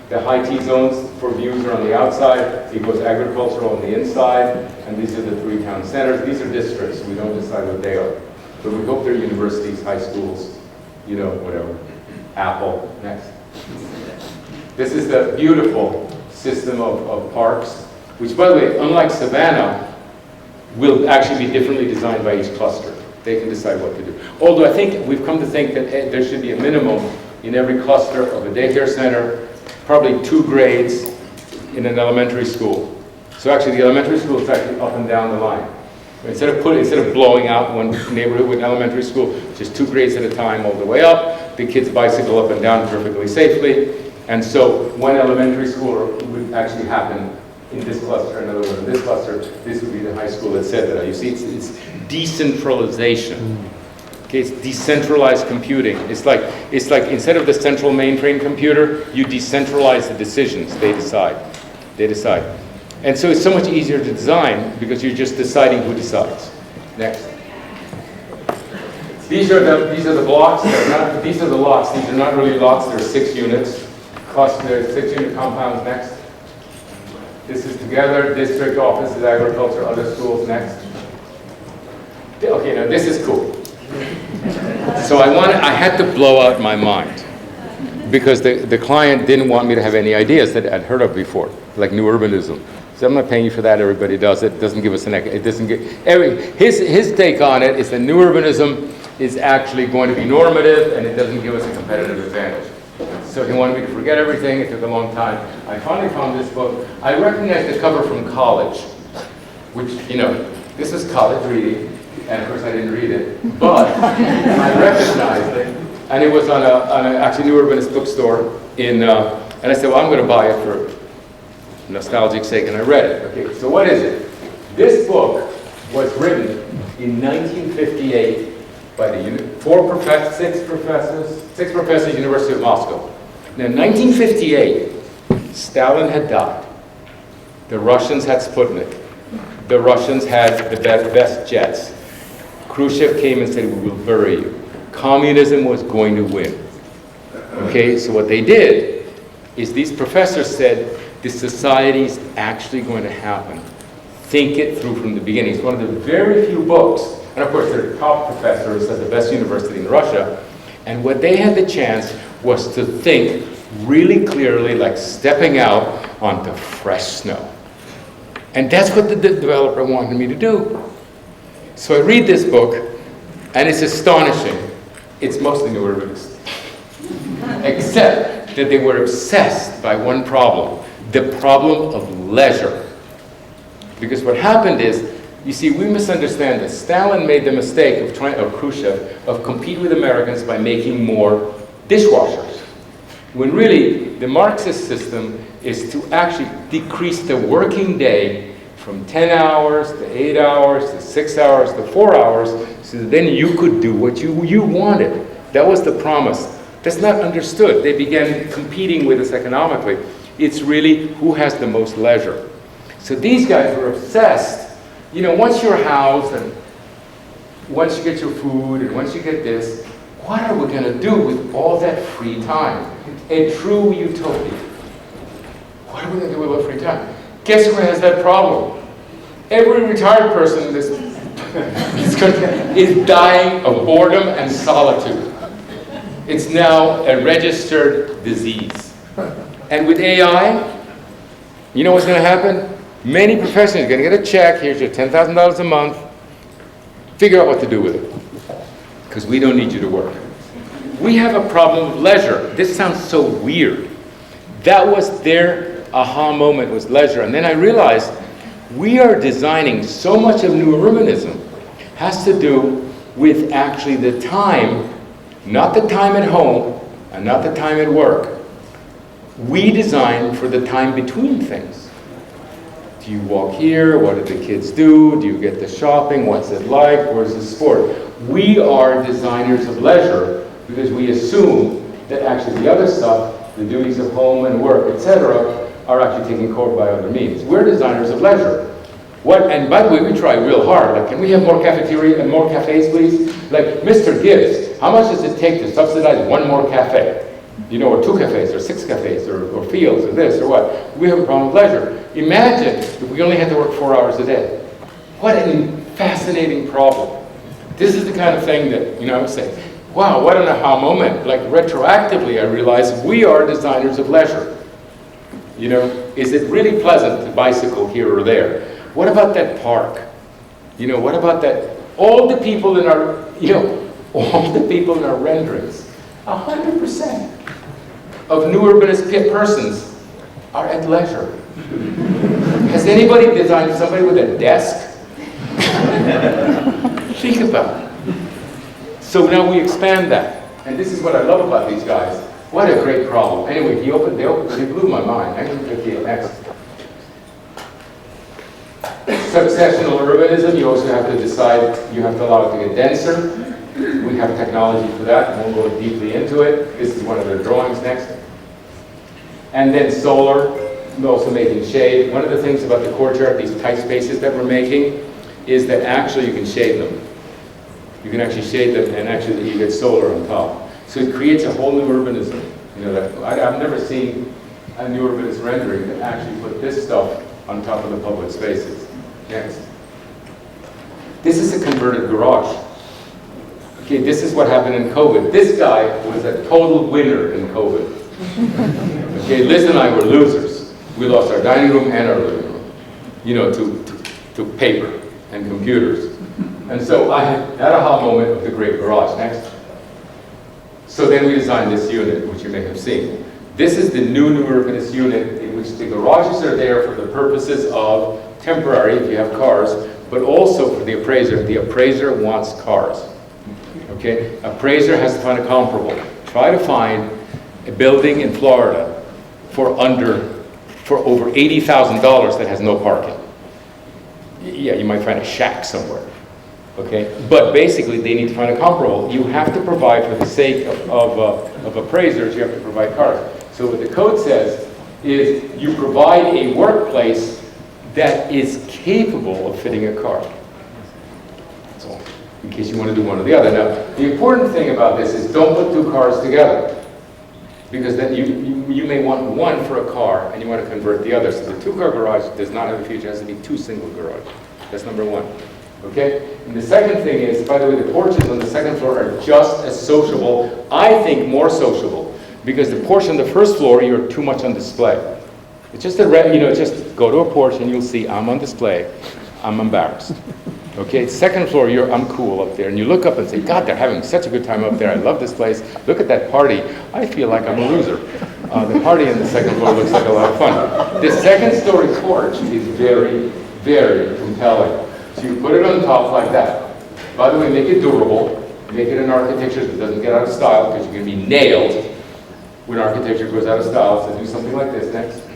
Speaker 1: the high T-zones for views are on the outside. It goes agricultural on the inside. And these are the 3 town centers. These are districts. We don't decide what they are. But we hope they're universities, high schools, whatever. Apple. Next. This is the beautiful system of parks, which, by the way, unlike Savannah, will actually be differently designed by each cluster. They can decide what to do. Although I think we've come to think that there should be a minimum in every cluster of a daycare center, probably 2 grades in an elementary school. So actually the elementary school is actually up and down the line. Instead of blowing out one neighborhood with elementary school, just 2 grades at a time all the way up, the kids bicycle up and down perfectly safely. And so one elementary school would actually happen in this cluster, another one in this cluster. This would be the high school, etc. You see, it's decentralization. Okay, it's decentralized computing. It's like instead of the central mainframe computer, you decentralize the decisions. They decide. And so it's so much easier to design because you're just deciding who decides. Next. These are the blocks. These are the lots. These are not really lots. They're 6 units. They're 6-unit compounds. Next. This is together. District offices, agriculture, other schools. Next. Okay, now this is cool. So I had to blow out my mind because the client didn't want me to have any ideas that I'd heard of before, like new urbanism. So I'm not paying you for that. Everybody does it. It doesn't give us his take on it is that new urbanism is actually going to be normative and it doesn't give us a competitive advantage. So he wanted me to forget everything. It took a long time. I finally found this book. I recognized the cover from college, which, this is college reading. And of course I didn't read it, but I recognized it. And it was on an actually new urbanist bookstore and I said, well, I'm going to buy it for nostalgic sake, and I read it. Okay, so what is it? This book was written in 1958 by the 6 professors, University of Moscow. Now, in 1958, Stalin had died. The Russians had Sputnik. The Russians had the best jets. Khrushchev came and said, we will bury you. Communism was going to win. Okay, so what they did is these professors said, this society is actually going to happen. Think it through from the beginning. It's one of the very few books, and of course they're top professors at the best university in Russia, and what they had the chance was to think really clearly, like stepping out onto fresh snow. And that's what the developer wanted me to do. So I read this book, and it's astonishing. It's mostly new urbanist. Except that they were obsessed by one problem, the problem of leisure. Because what happened is, you see, we misunderstand this. Stalin made the mistake of Khrushchev, of compete with Americans by making more dishwashers. When really, the Marxist system is to actually decrease the working day from 10 hours to 8 hours to 6 hours to 4 hours, so that then you could do what you wanted. That was the promise. That's not understood. They began competing with us economically. It's really who has the most leisure. So these guys were obsessed. You know, once you're housed, and once you get your food, and once you get this, what are we going to do with all that free time? A true utopia. What are we going to do with all free time? Guess who has that problem? Every retired person in this is dying of boredom and solitude. It's now a registered disease. And with AI, you know what's going to happen? Many professionals are going to get a check. Here's your $10,000 a month. Figure out what to do with it. Because we don't need you to work. We have a problem of leisure. This sounds so weird. That was their aha moment, was leisure. And then I realized we are designing so much of new urbanism has to do with actually the time, not the time at home and not the time at work. We design for the time between things. Do you walk here? What do the kids do? Do you get the shopping? What's it like? Where's the sport? We are designers of leisure because we assume that actually the other stuff, the duties of home and work, etc., are actually taken care of by other means. We're designers of leisure. And by the way, we try real hard. Like, can we have more cafeteria and more cafes, please? Like, Mr. Gibbs, how much does it take to subsidize one more cafe? You know, or 2 cafes, or 6 cafes, or fields, or this, or what? We have a problem with leisure. Imagine if we only had to work 4 hours a day. What a fascinating problem. This is the kind of thing that, you know, I would say, wow, what an aha moment. Like, retroactively, I realized we are designers of leisure. You know, is it really pleasant to bicycle here or there? What about that park? You know, what about that? All the people in our, you know, all the people in our renderings, 100% of new urbanist persons are at leisure. Has anybody designed somebody with a desk? Think about it. So now we expand that. And this is what I love about these guys. What a great problem. Anyway, they blew my mind. I didn't get the next. Successional urbanism, you also have to decide, you have to allow it to get denser. We have technology for that, and we'll go deeply into it. This is one of their drawings next. And then solar, also making shade. One of the things about the Courtyard, these tight spaces that we're making, is that actually you can shade them. You can actually shade them, and actually you get solar on top. So it creates a whole new urbanism. You know, that I've never seen a new urbanist rendering that actually put this stuff on top of the public spaces. Next. This is a converted garage. Okay, this is what happened in COVID. This guy was a total winner in COVID. Okay, Liz and I were losers. We lost our dining room and our living room, you know, to paper and computers. And so I had that aha moment of the great garage. Next. So then we designed this unit, which you may have seen. This is the new urbanist unit in which the garages are there for the purposes of temporary, if you have cars, but also for the appraiser. The appraiser wants cars. Okay? Appraiser has to find a comparable. Try to find a building in Florida for over $80,000 that has no parking. Yeah, you might find a shack somewhere. Okay? But basically, they need to find a comparable. You have to provide, for the sake of appraisers, you have to provide cars. So what the code says is you provide a workplace that is capable of fitting a car. That's all. In case you want to do one or the other. Now, the important thing about this is don't put 2 cars together. Because then you may want one for a car and you want to convert the other. So the 2-car garage does not have a future. It has to be 2 single garages. That's number 1. Okay? And the second thing is, by the way, the porches on the second floor are just as sociable. I think more sociable. Because the porch on the first floor, you're too much on display. It's just just go to a porch and you'll see I'm on display. I'm embarrassed. Okay, second floor, I'm cool up there. And you look up and say, God, they're having such a good time up there. I love this place. Look at that party. I feel like I'm a loser. The party on the second floor looks like a lot of fun. The second story porch is very, very compelling. So you put it on top like that. By the way, make it durable. Make it an architecture that doesn't get out of style because you're going to be nailed when architecture goes out of style. So do something like this next.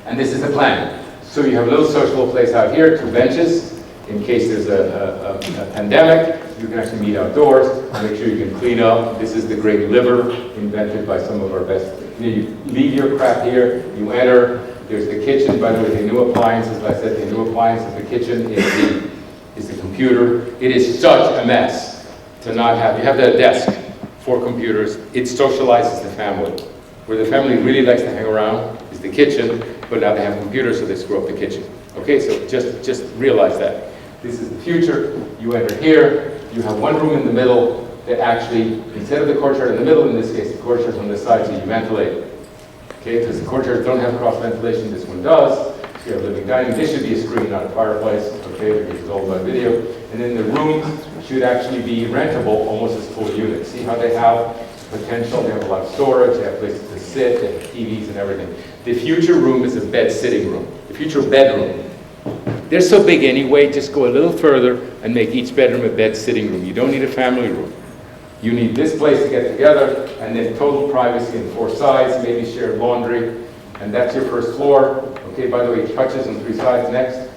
Speaker 1: And this is the plan. So you have a little sociable place out here, 2 benches. In case there's a pandemic, you can actually meet outdoors. Make sure you can clean up. This is the great liver invented by some of our best. You leave your crap here, you enter, There's the kitchen, by the way, the new appliances, like I said, the new appliances, the kitchen is the computer. It is such a mess to not have. You have that desk, 4 computers. It socializes the family. Where the family really likes to hang around is the kitchen, but now they have computers, so they screw up the kitchen. Okay, so just realize that. This is the future. You enter here. You have one room in the middle that actually, instead of the courtyard in the middle, in this case, the courtyard's on the side, so you ventilate it. Okay, because the courtyards don't have cross ventilation, this one does. So you have living dining. This should be a screen, not a fireplace. Okay, because it's all about video. And then the rooms should actually be rentable, almost as full units. See how they have potential? They have a lot of storage. They have places to sit. They have TVs and everything. The future room is a bed sitting room. The future bedroom. They're so big anyway. Just go a little further and make each bedroom a bed sitting room. You don't need a family room. You need this place to get together, and then total privacy on 4 sides, maybe shared laundry, and that's your first floor. Okay, by the way, it touches on 3 sides. Next.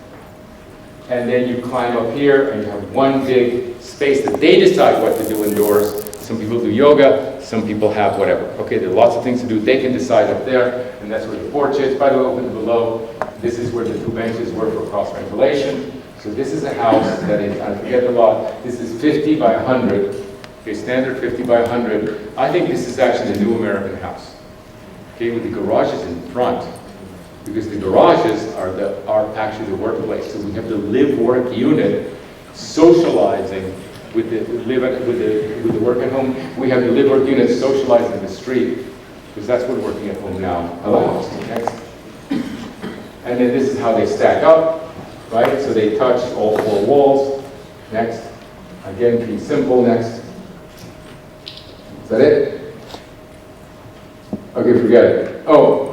Speaker 1: And then you climb up here, and you have one big space that they decide what to do indoors. Some people do yoga, some people have whatever. Okay, there are lots of things to do. They can decide up there, and that's where the porch is. By the way, open below, this is where the 2 benches were for cross ventilation. So this is a house that is, I forget the lot, this is 50 by 100. Okay, standard 50 by 100. I think this is actually the new American house. Okay, with the garages in front. Because the garages are actually the workplace. So we have the live-work unit socializing with the work at home. We have the live-work unit socializing the street. Because that's what working at home now allows. Next. And then this is how they stack up, right? So they touch all 4 walls. Next. Again, pretty simple. Next. Is that it? Okay, forget it. Oh,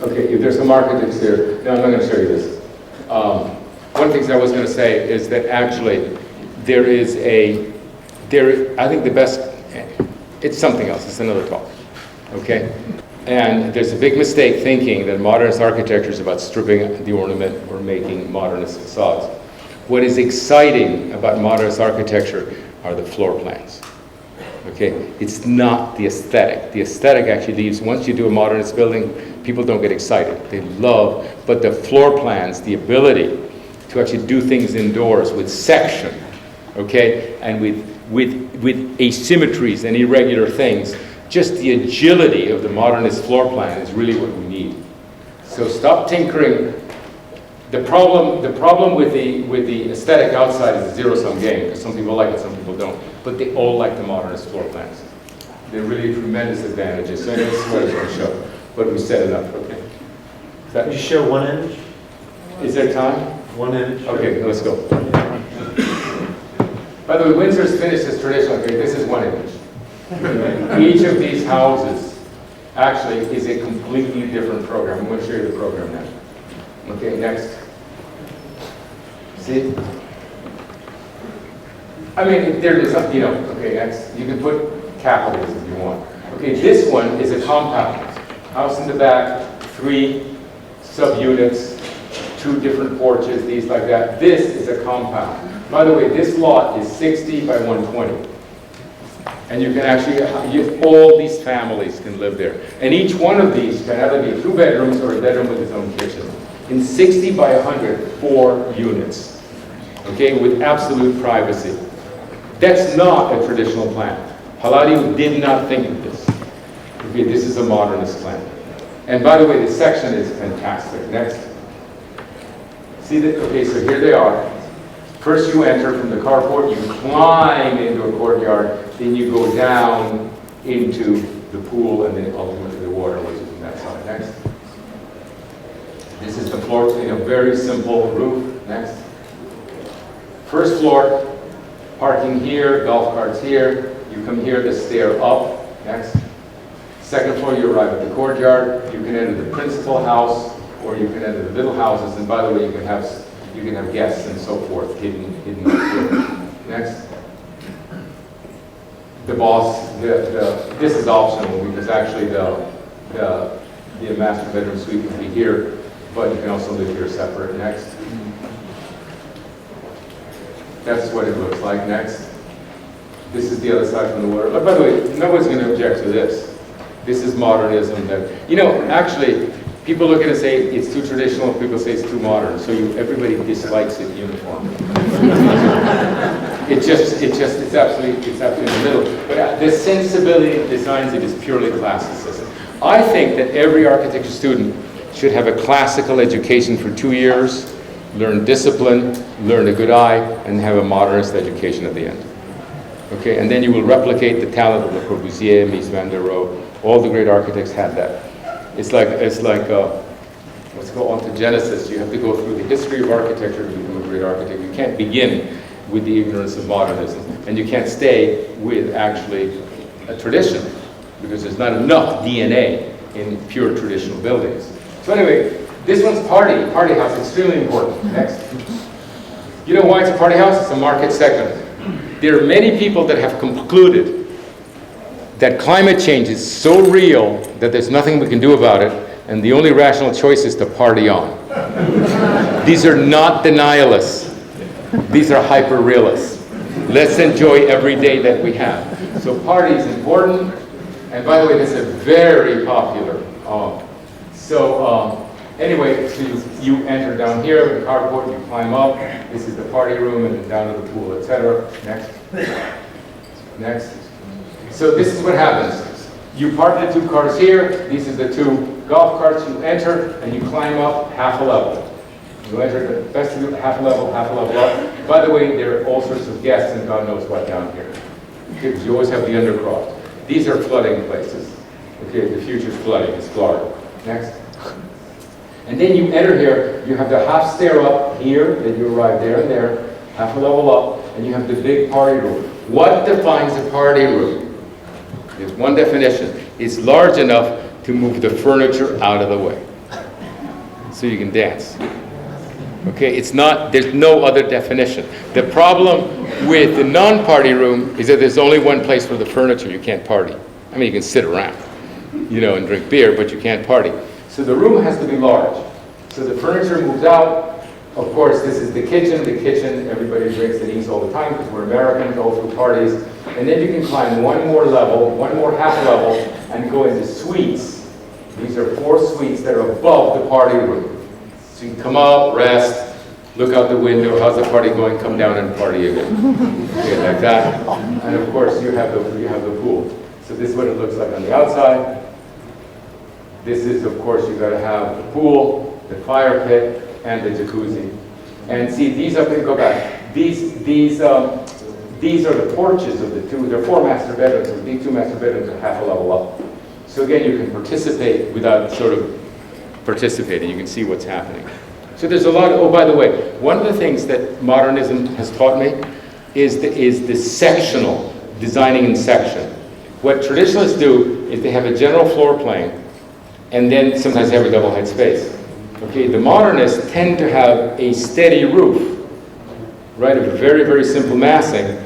Speaker 1: okay, if there's some architects here, no, I'm not going to show you this. One of the things I was going to say is that actually I think the best, it's something else, it's another talk, okay? And there's a big mistake thinking that modernist architecture is about stripping the ornament or making modernist facades. What is exciting about modernist architecture are the floor plans. Okay, it's not the aesthetic. The aesthetic actually leaves, once you do a modernist building, people don't get excited. They love, but the floor plans, the ability to actually do things indoors with section, okay, and with asymmetries and irregular things, just the agility of the modernist floor plan is really what we need. So stop tinkering. The problem with the aesthetic outside is a zero-sum game, because some people like it, some people don't. But they all like the modernist floor plans. They're really tremendous advantages. So this is what I was going to show. But we set it up, okay.
Speaker 2: Can you show 1 image?
Speaker 1: Is there time?
Speaker 2: 1 image.
Speaker 1: Okay, let's go. By the way, Windsor's finished as traditional. Okay, this is 1 image. Each of these houses actually is a completely different program. I'm going to show you the program now. Okay, next. See? I mean, there is, okay, next. You can put capitals if you want. Okay, this one is a compound. House in the back, 3 subunits, 2 different porches, these like that. This is a compound. By the way, this lot is 60 by 120. And you can actually, all these families can live there. And each one of these can either be 2 bedrooms or a bedroom with its own kitchen. In 60 by 100, 4 units. Okay, with absolute privacy. That's not a traditional plan. Palladio did not think of this. Okay, this is a modernist plan. And by the way, the section is fantastic. Next. See that? Okay, so here they are. First you enter from the carport, you climb into a courtyard, then you go down into the pool and then ultimately the water, which is on that side. Next. This is the floor in a very simple roof. Next. First floor, parking here, golf carts here. You come here, the stair up. Next. Second floor, you arrive at the courtyard. You can enter the principal house, or you can enter the little houses. And by the way, you can have guests and so forth hidden up here. Next. The boss. This is optional because actually the master bedroom suite can be here, but you can also live here separate. Next. That's what it looks like. Next. This is the other side from the water. But by the way, nobody's going to object to this. This is modernism. That, actually, People look at it and say it's too traditional, people say it's too modern, so everybody dislikes it uniformly. it's absolutely in the middle. But the sensibility that designs it is purely classicism. I think that every architecture student should have a classical education for 2 years, learn discipline, learn a good eye, and have a modernist education at the end. Okay, and then you will replicate the talent of Le Corbusier, Mies van der Rohe. All the great architects had that. It's like let's go on to Genesis. You have to go through the history of architecture to become a great architect. You can't begin with the ignorance of modernism, and you can't stay with actually a tradition, because there's not enough DNA in pure traditional buildings. So anyway, this one's party house, extremely important. Next. You know why it's a party house? It's a market segment. There are many people that have concluded that climate change is so real that there's nothing we can do about it, and the only rational choice is to party on. These are not denialists. These are hyper-realists. Let's enjoy every day that we have. So party is important, and by the way, this is very popular. Anyway, so you enter down here with the carport, you climb up. This is the party room, and then down to the pool, etc. Next. Next. So this is what happens. You park the 2 cars here. These are the 2 golf carts. You enter, and you climb up half a level. You enter the vestibule, half a level up. By the way, there are all sorts of guests, and God knows what down here. Because you always have the undercroft. These are flooding places. Okay, the future's flooding. It's Florida. Next. And then you enter here, you have the half stair up here, then you arrive there and there, half a level up, and you have the big party room. What defines a party room? There's one definition. It's large enough to move the furniture out of the way, so you can dance. Okay, there's no other definition. The problem with the non-party room is that there's only one place for the furniture. You can't party. I mean, you can sit around, and drink beer, but you can't party. So the room has to be large. So the furniture moves out. Of course, this is the kitchen. The kitchen, everybody drinks and eats all the time because we're Americans, all through parties. And then you can climb one more level, one more half level, and go into suites. These are 4 suites that are above the party room. So you can come up, rest, look out the window. How's the party going? Come down and party again. Okay, like that. And of course, you have the pool. So this is what it looks like on the outside. This is, of course, you've got to have the pool, the fire pit, and the jacuzzi. And see, these up there, go back. These are the porches of the 2. There are 4 master bedrooms, and these 2 master bedrooms are half a level up. So again, you can participate without sort of participating. You can see what's happening. So there's a lot of, oh, by the way, one of the things that modernism has taught me is the sectional, designing in section. What traditionalists do is they have a general floor plan, and then sometimes they have a double height space. Okay, the modernists tend to have a steady roof, right, of a very, very simple massing,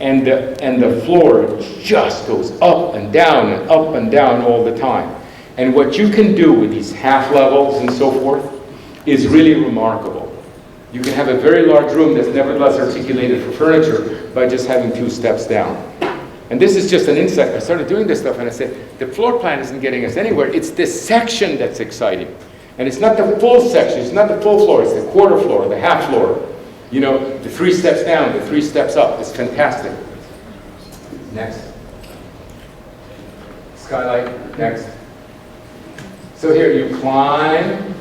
Speaker 1: and the floor just goes up and down all the time. And what you can do with these half levels and so forth is really remarkable. You can have a very large room that's nevertheless articulated for furniture by just having 2 steps down. And this is just an insight. I started doing this stuff and I said, the floor plan isn't getting us anywhere. It's this section that's exciting. And it's not the full section, it's not the full floor, it's the quarter floor, the half floor. The 3 steps down, the 3 steps up. It's fantastic. Next. Skylight, next. So here you climb.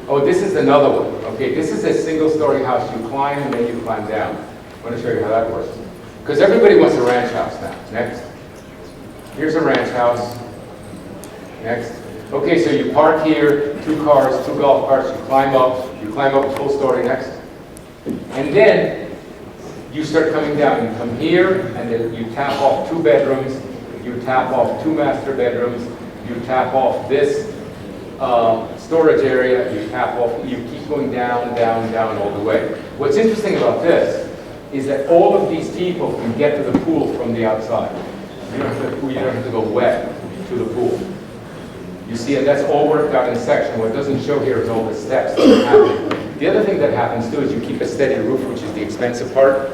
Speaker 1: Oh, this is another one. Okay, this is a single-story house. You climb and then you climb down. I want to show you how that works. Because everybody wants a ranch house now. Next. Here's a ranch house. Next. Okay, so you park here, 2 cars, 2 golf carts, you climb up a full story. Next. And then you start coming down. You come here, and then you tap off 2 bedrooms, you tap off 2 master bedrooms, you tap off this storage area, you keep going down, down, down all the way. What's interesting about this is that all of these people can get to the pool from the outside. You don't have to go wet to the pool. You see, and that's all worked out in section. What doesn't show here is all the steps that happen. The other thing that happens too is you keep a steady roof, which is the expensive part,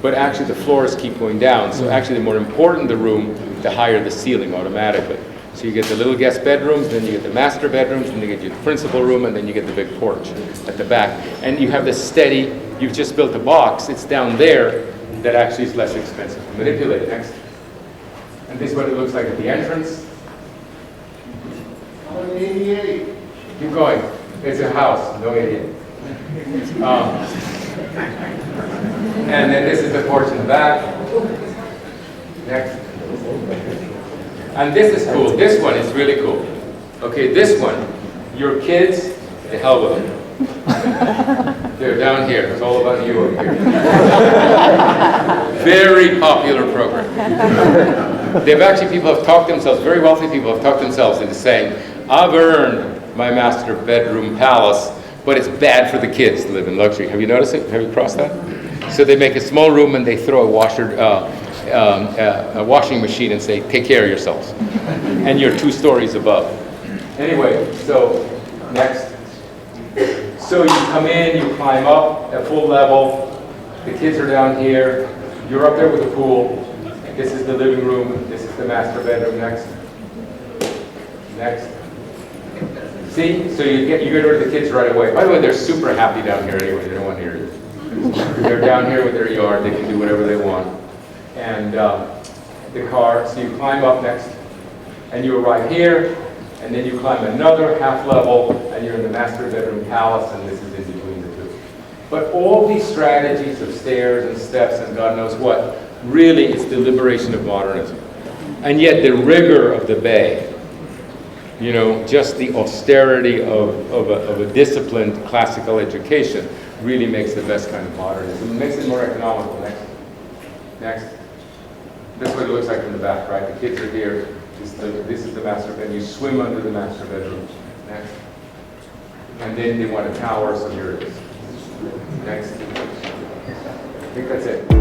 Speaker 1: but actually the floors keep going down. So actually the more important the room, the higher the ceiling automatically. So you get the little guest bedrooms, then you get the master bedrooms, and you get your principal room, and then you get the big porch at the back. And you have this steady, you've just built a box, it's down there that actually is less expensive to manipulate. Next. And this is what it looks like at the entrance. 88. Keep going. It's a house, no idiot. And then this is the porch in the back. Next. And this is cool. This one is really cool. Okay, this one, your kids, the hell with them. They're down here. It's all about you up here. Very popular program. They've actually, people have talked themselves, very wealthy people have talked themselves into saying, I've earned my master bedroom palace, but it's bad for the kids to live in luxury. Have you noticed it? Have you crossed that? So they make a small room and they throw a washing machine and say, take care of yourselves. And you're 2 stories above. Anyway, so next. So you come in, you climb up at full level. The kids are down here. You're up there with the pool. This is the living room. This is the master bedroom. Next. Next. See? So you get rid of the kids right away. By the way, they're super happy down here anyway. They don't want to hear you. They're down here with their yard. They can do whatever they want. And the car. So you climb up next. And you arrive here. And then you climb another half level. And you're in the master bedroom palace. And this is in between the two. But all these strategies of stairs and steps and God knows what, really it's the liberation of modernism. And yet the rigor of the Bay, you know, just the austerity of a disciplined classical education really makes the best kind of modernism. It makes it more economical. Next. Next. This is what it looks like from the back, right? The kids are here. This is the master bedroom. You swim under the master bedroom. Next. And then they want a tower, so here it is. Next. I think that's it.